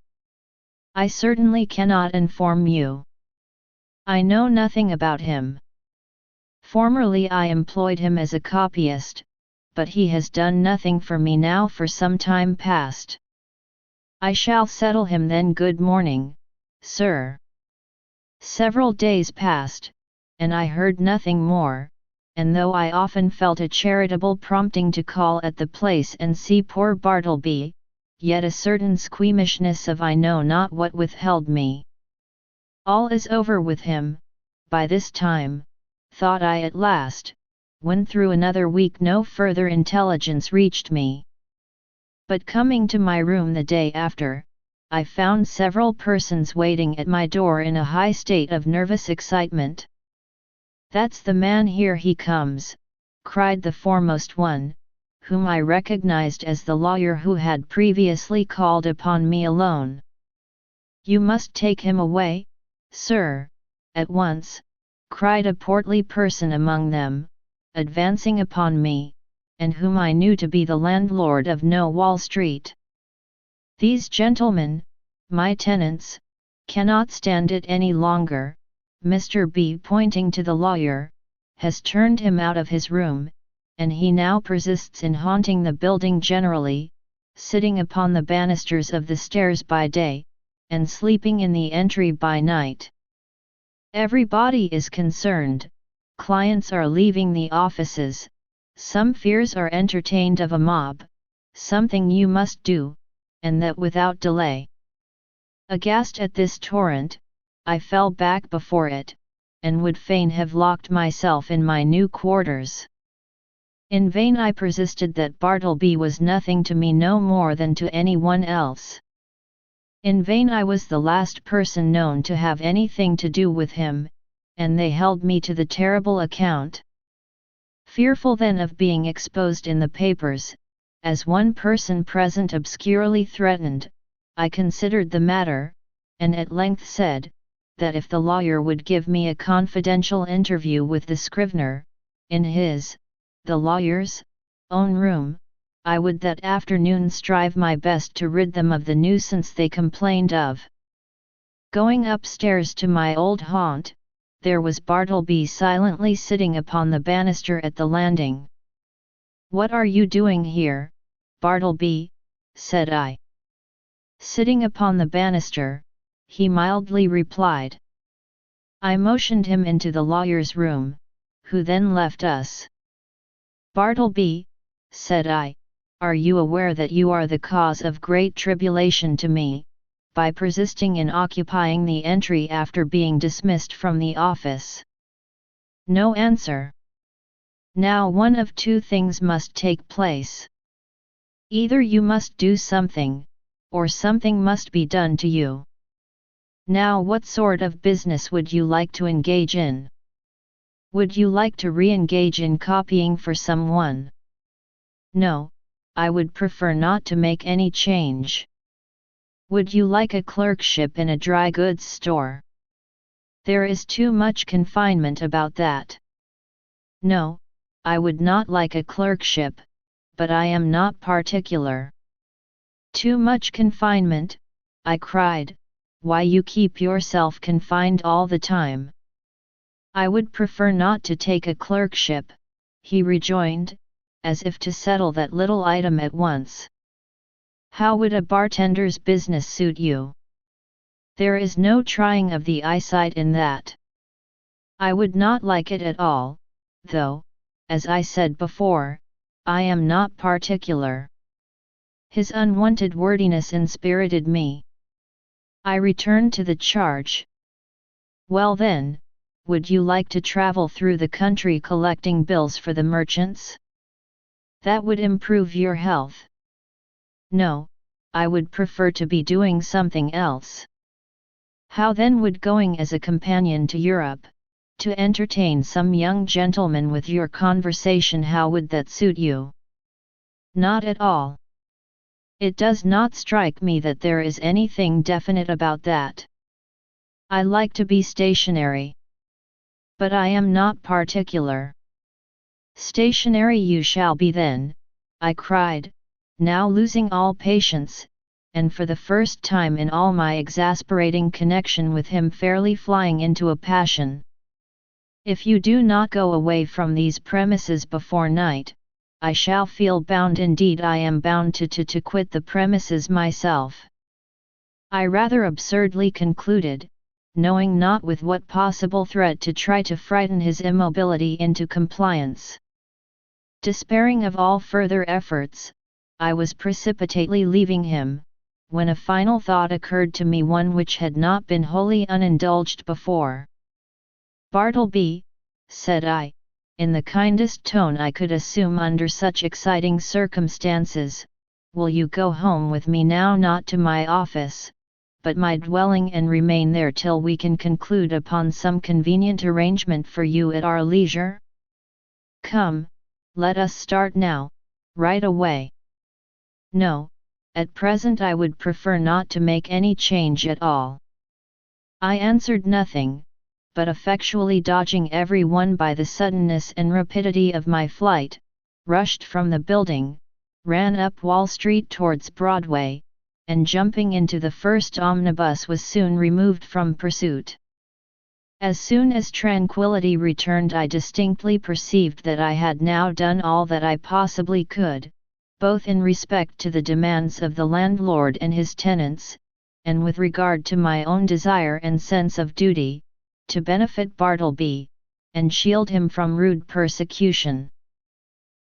I certainly cannot inform you. I know nothing about him. Formerly I employed him as a copyist, but he has done nothing for me now for some time past. I shall settle him then. Good morning, sir. Several days passed, and I heard nothing more, and though I often felt a charitable prompting to call at the place and see poor Bartleby, yet a certain squeamishness of I know not what withheld me. All is over with him, by this time, thought I at last, when through another week no further intelligence reached me. But coming to my room the day after, I found several persons waiting at my door in a high state of nervous excitement. "That's the man, here he comes," cried the foremost one, whom I recognized as the lawyer who had previously called upon me alone. "You must take him away, sir, at once," cried a portly person among them, advancing upon me, and whom I knew to be the landlord of No Wall Street. "These gentlemen, my tenants, cannot stand it any longer. Mr. B," pointing to the lawyer, "has turned him out of his room, and he now persists in haunting the building generally, sitting upon the banisters of the stairs by day, and sleeping in the entry by night. Everybody is concerned, clients are leaving the offices, some fears are entertained of a mob. Something you must do, and that without delay." Aghast at this torrent, I fell back before it, and would fain have locked myself in my new quarters. In vain I persisted that Bartleby was nothing to me no more than to any one else. In vain I was the last person known to have anything to do with him, and they held me to the terrible account. Fearful then of being exposed in the papers, as one person present obscurely threatened, I considered the matter, and at length said, that if the lawyer would give me a confidential interview with the Scrivener, in his, the lawyer's, own room, I would that afternoon strive my best to rid them of the nuisance they complained of. Going upstairs to my old haunt, there was Bartleby silently sitting upon the banister at the landing. "What are you doing here, Bartleby?" said I. "Sitting upon the banister," he mildly replied. I motioned him into the lawyer's room, who then left us. "Bartleby," said I, "are you aware that you are the cause of great tribulation to me, by persisting in occupying the entry after being dismissed from the office?" No answer. Now one of two things must take place. Either you must do something, or something must be done to you. Now what sort of business would you like to engage in? Would you like to re-engage in copying for someone? No, I would prefer not to make any change. Would you like a clerkship in a dry goods store? There is too much confinement about that. No, I would not like a clerkship, but I am not particular. Too much confinement, I cried, why you keep yourself confined all the time. I would prefer not to take a clerkship, he rejoined, as if to settle that little item at once. How would a bartender's business suit you? There is no trying of the eyesight in that. I would not like it at all, though, as I said before, I am not particular. His unwonted wordiness inspirited me. I returned to the charge. Well then, would you like to travel through the country collecting bills for the merchants? That would improve your health. No, I would prefer to be doing something else. How then would going as a companion to Europe, to entertain some young gentleman with your conversation. How would that suit you? Not at all. It does not strike me that there is anything definite about that. I like to be stationary. But I am not particular. Stationary you shall be then, I cried, now losing all patience, and for the first time in all my exasperating connection with him fairly flying into a passion. If you do not go away from these premises before night, I shall feel bound, indeed I am bound to quit the premises myself. I rather absurdly concluded, knowing not with what possible threat to try to frighten his immobility into compliance. Despairing of all further efforts, I was precipitately leaving him, when a final thought occurred to me, one which had not been wholly unindulged before. "Bartleby," said I, in the kindest tone I could assume under such exciting circumstances, "will you go home with me now, not to my office, but my dwelling, and remain there till we can conclude upon some convenient arrangement for you at our leisure? Come, let us start now, right away." "No, at present I would prefer not to make any change at all." I answered nothing, but effectually dodging every one by the suddenness and rapidity of my flight, rushed from the building, ran up Wall Street towards Broadway, and jumping into the first omnibus was soon removed from pursuit. As soon as tranquillity returned, I distinctly perceived that I had now done all that I possibly could, both in respect to the demands of the landlord and his tenants, and with regard to my own desire and sense of duty, to benefit Bartleby, and shield him from rude persecution.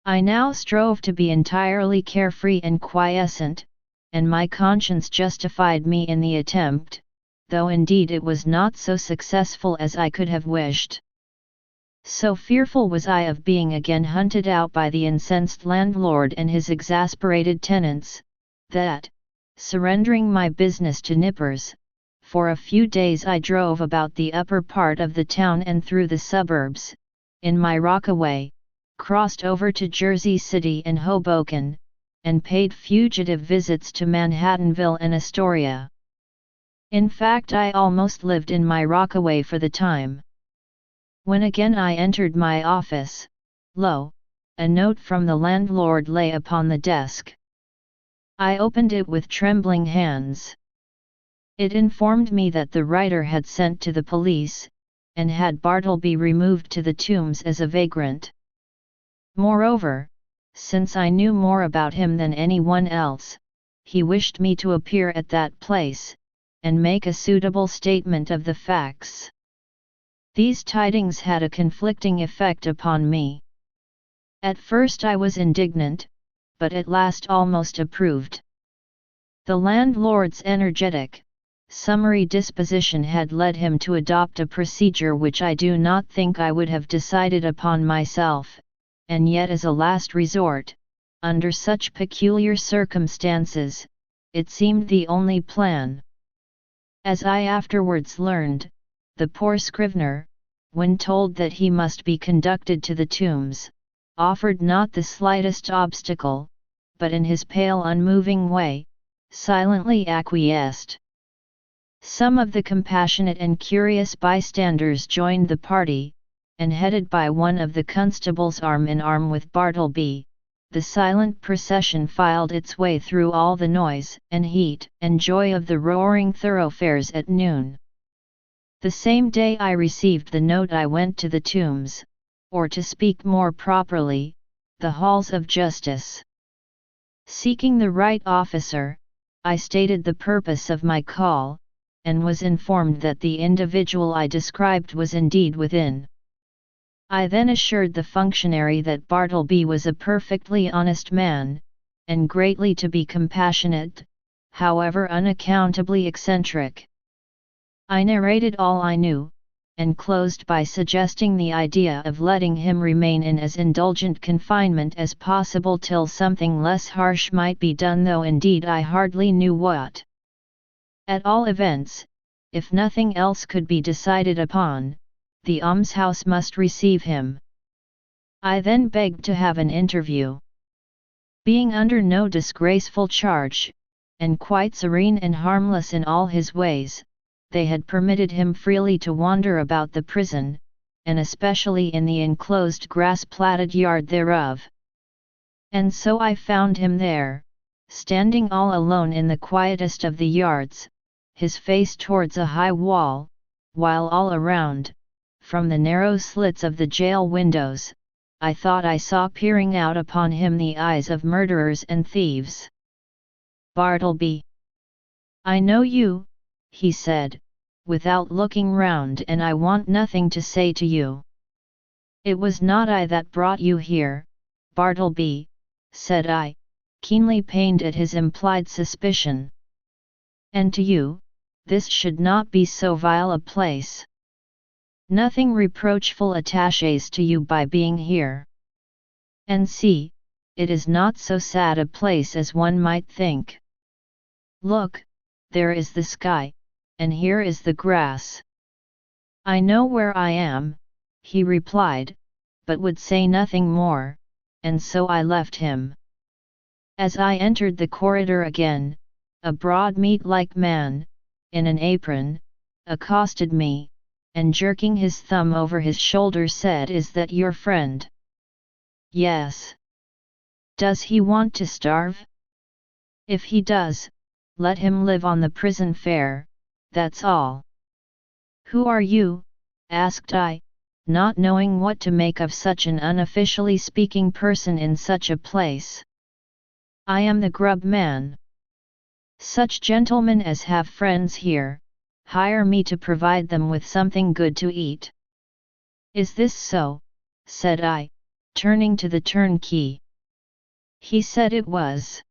I now strove to be entirely carefree and quiescent, and my conscience justified me in the attempt, though indeed it was not so successful as I could have wished. So fearful was I of being again hunted out by the incensed landlord and his exasperated tenants, that, surrendering my business to Nippers, for a few days I drove about the upper part of the town and through the suburbs, in my rockaway, crossed over to Jersey City and Hoboken, and paid fugitive visits to Manhattanville and Astoria. In fact, I almost lived in my rockaway for the time. When again I entered my office, lo, a note from the landlord lay upon the desk. I opened it with trembling hands. It informed me that the writer had sent to the police, and had Bartleby removed to the Tombs as a vagrant. Moreover, since I knew more about him than anyone else, he wished me to appear at that place, and make a suitable statement of the facts. These tidings had a conflicting effect upon me. At first I was indignant, but at last almost approved. The landlord's energetic, summary disposition had led him to adopt a procedure which I do not think I would have decided upon myself, and yet as a last resort, under such peculiar circumstances, it seemed the only plan. As I afterwards learned, the poor Scrivener, when told that he must be conducted to the Tombs, offered not the slightest obstacle, but in his pale unmoving way, silently acquiesced. Some of the compassionate and curious bystanders joined the party, and headed by one of the constables arm in arm with Bartleby, the silent procession filed its way through all the noise and heat and joy of the roaring thoroughfares at noon. The same day I received the note I went to the Tombs, or to speak more properly, the halls of justice. Seeking the right officer, I stated the purpose of my call, and was informed that the individual I described was indeed within. I then assured the functionary that Bartleby was a perfectly honest man, and greatly to be compassionate, however unaccountably eccentric. I narrated all I knew, and closed by suggesting the idea of letting him remain in as indulgent confinement as possible till something less harsh might be done, though indeed I hardly knew what. At all events, if nothing else could be decided upon, the almshouse must receive him. I then begged to have an interview. Being under no disgraceful charge, and quite serene and harmless in all his ways, they had permitted him freely to wander about the prison, and especially in the enclosed grass-platted yard thereof. And so I found him there, standing all alone in the quietest of the yards, his face towards a high wall, while all around, from the narrow slits of the jail windows, I thought I saw peering out upon him the eyes of murderers and thieves. "Bartleby! I know you," he said, without looking round, "and I want nothing to say to you." "It was not I that brought you here, Bartleby," said I, keenly pained at his implied suspicion. "And to you, this should not be so vile a place. Nothing reproachful attaches to you by being here. And see, it is not so sad a place as one might think. Look, there is the sky, and here is the grass." "I know where I am," he replied, but would say nothing more, and so I left him. As I entered the corridor again, a broad meat-like man, in an apron, accosted me, and jerking his thumb over his shoulder said, "Is that your friend?" "Yes." "Does he want to starve?" "If he does, let him live on the prison fare, that's all." "Who are you?" asked I, not knowing what to make of such an unofficially speaking person in such a place. "I am the grub man. Such gentlemen as have friends here, hire me to provide them with something good to eat." "Is this so?" said I, turning to the turnkey. He said it was.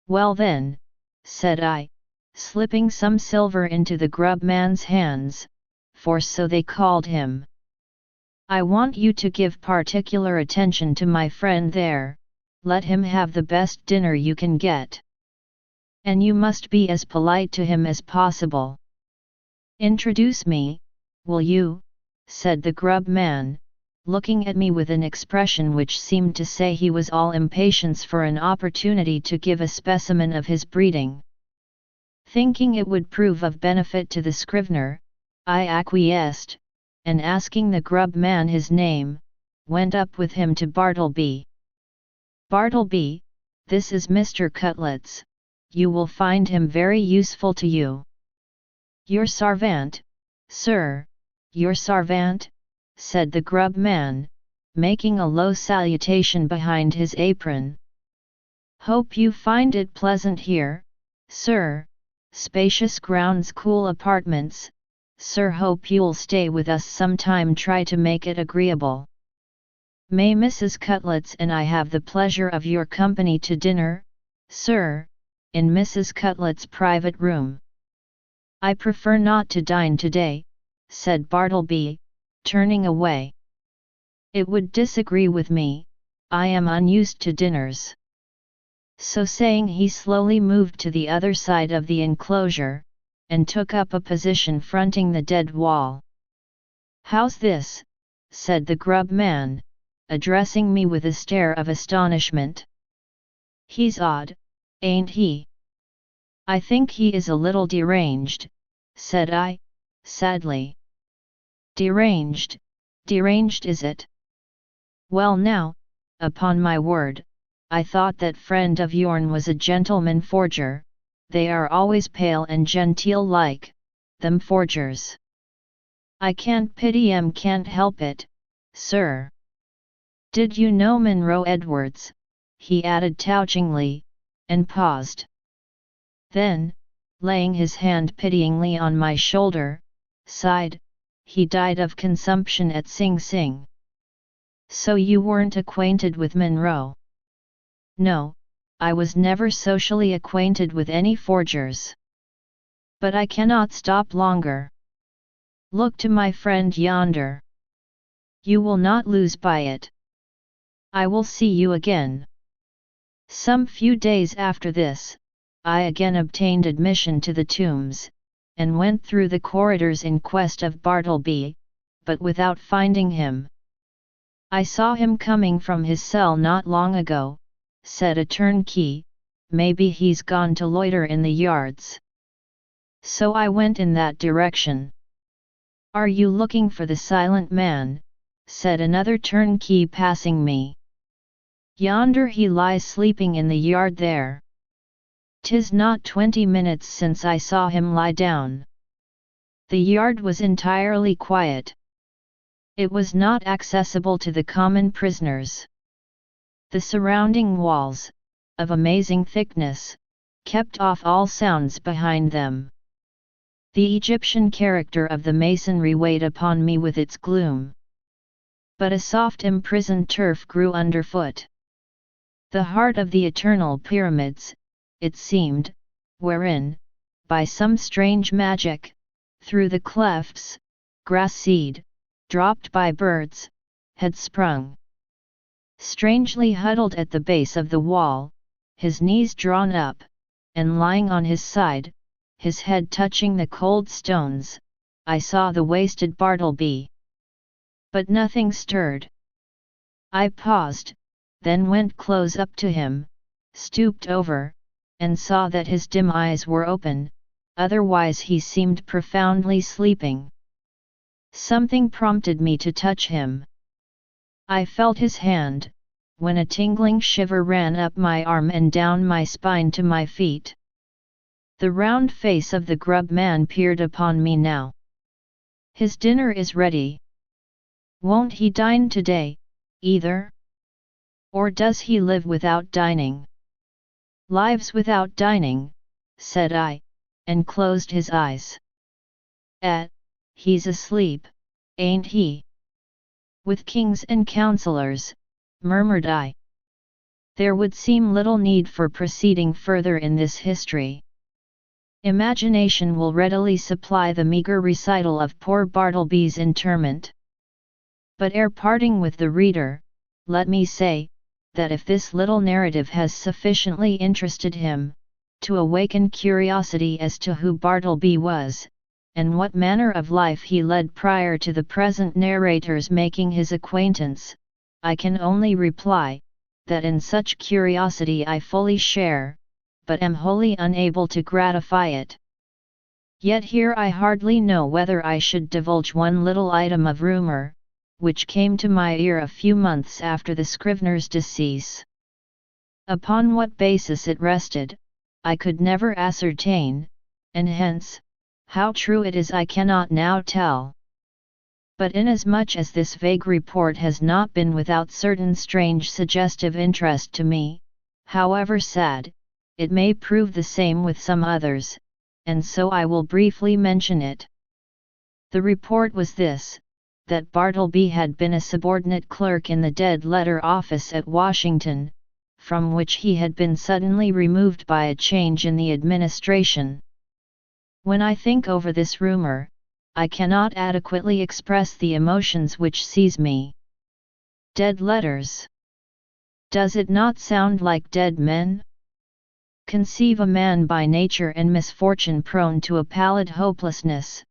"Well then," said I, slipping some silver into the grub man's hands, for so they called him. "I want you to give particular attention to my friend there, let him have the best dinner you can get. And you must be as polite to him as possible." "Introduce me, will you?" said the grub man, looking at me with an expression which seemed to say he was all impatience for an opportunity to give a specimen of his breeding. Thinking it would prove of benefit to the Scrivener, I acquiesced, and asking the grub man his name, went up with him to Bartleby. "Bartleby, this is Mr. Cutlets, you will find him very useful to you." "Your servant, sir, your servant," said the grub man, making a low salutation behind his apron. "Hope you find it pleasant here, sir, spacious grounds, cool apartments, sir, hope you'll stay with us some time, try to make it agreeable. May Mrs. Cutlets and I have the pleasure of your company to dinner, sir, in Mrs. Cutlets' private room." "I prefer not to dine today," said Bartleby, turning away. "It would disagree with me, I am unused to dinners." So saying, he slowly moved to the other side of the enclosure, and took up a position fronting the dead wall. "How's this?" said the grub man, addressing me with a stare of astonishment. "He's odd, ain't he?" "I think he is a little deranged," said I, sadly. "Deranged, deranged is it? Well now, upon my word, I thought that friend of yourn was a gentleman forger, they are always pale and genteel like, them forgers. I can't pity 'em, can't help it, sir. Did you know Monroe Edwards?" he added touchingly, and paused. Then, laying his hand pityingly on my shoulder, sighed, "He died of consumption at Sing Sing." "So you weren't acquainted with Monroe?" "No, I was never socially acquainted with any forgers. But I cannot stop longer. Look to my friend yonder. You will not lose by it. I will see you again." Some few days after this, I again obtained admission to the Tombs, and went through the corridors in quest of Bartleby, but without finding him. "I saw him coming from his cell not long ago," said a turnkey. "Maybe he's gone to loiter in the yards." So I went in that direction. "Are you looking for the silent man?" said another turnkey passing me. "Yonder he lies sleeping in the yard there. 'Tis not 20 minutes since I saw him lie down." The yard was entirely quiet. It was not accessible to the common prisoners. The surrounding walls, of amazing thickness, kept off all sounds behind them. The Egyptian character of the masonry weighed upon me with its gloom. But a soft imprisoned turf grew underfoot. The heart of the eternal pyramids, it seemed, wherein, by some strange magic, through the clefts, grass seed, dropped by birds, had sprung. Strangely huddled at the base of the wall, his knees drawn up, and lying on his side, his head touching the cold stones, I saw the wasted Bartleby. But nothing stirred. I paused, then went close up to him, stooped over, and saw that his dim eyes were open, otherwise he seemed profoundly sleeping. Something prompted me to touch him. I felt his hand, when a tingling shiver ran up my arm and down my spine to my feet. The round face of the grub man peered upon me now. "His dinner is ready. Won't he dine today, either? Or does he live without dining?" "Lives without dining," said I, and closed his eyes. He's asleep, ain't he?" "With kings and counselors," murmured I. There would seem little need for proceeding further in this history. Imagination will readily supply the meagre recital of poor Bartleby's interment. But ere parting with the reader, let me say, that if this little narrative has sufficiently interested him, to awaken curiosity as to who Bartleby was, and what manner of life he led prior to the present narrator's making his acquaintance, I can only reply, that in such curiosity I fully share, but am wholly unable to gratify it. Yet here I hardly know whether I should divulge one little item of rumor, which came to my ear a few months after the Scrivener's decease. Upon what basis it rested, I could never ascertain, and hence, how true it is I cannot now tell. But inasmuch as this vague report has not been without certain strange suggestive interest to me, however sad, it may prove the same with some others, and so I will briefly mention it. The report was this, that Bartleby had been a subordinate clerk in the dead letter office at Washington, from which he had been suddenly removed by a change in the administration. When I think over this rumor, I cannot adequately express the emotions which seize me. Dead letters. Does it not sound like dead men? Conceive a man by nature and misfortune prone to a pallid hopelessness.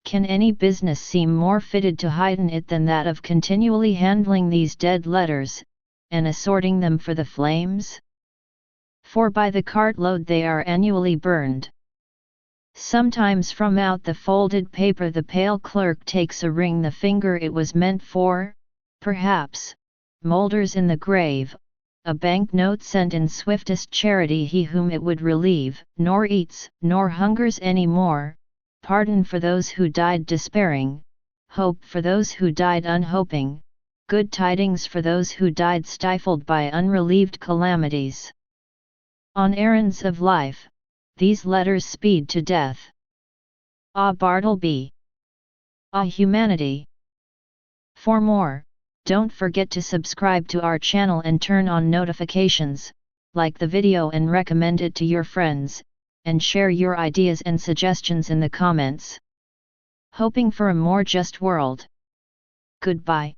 Can any business seem more fitted to heighten it than that of continually handling these dead letters, and assorting them for the flames? For by the cartload they are annually burned. Sometimes from out the folded paper the pale clerk takes a ring the finger it was meant for, perhaps, moulders in the grave, a banknote sent in swiftest charity he whom it would relieve, nor eats, nor hungers any more, pardon for those who died despairing, hope for those who died unhoping, good tidings for those who died stifled by unrelieved calamities. On errands of life, these letters speed to death. Ah Bartleby! Ah humanity! For more, don't forget to subscribe to our channel and turn on notifications, like the video and recommend it to your friends, and share your ideas and suggestions in the comments. Hoping for a more just world. Goodbye.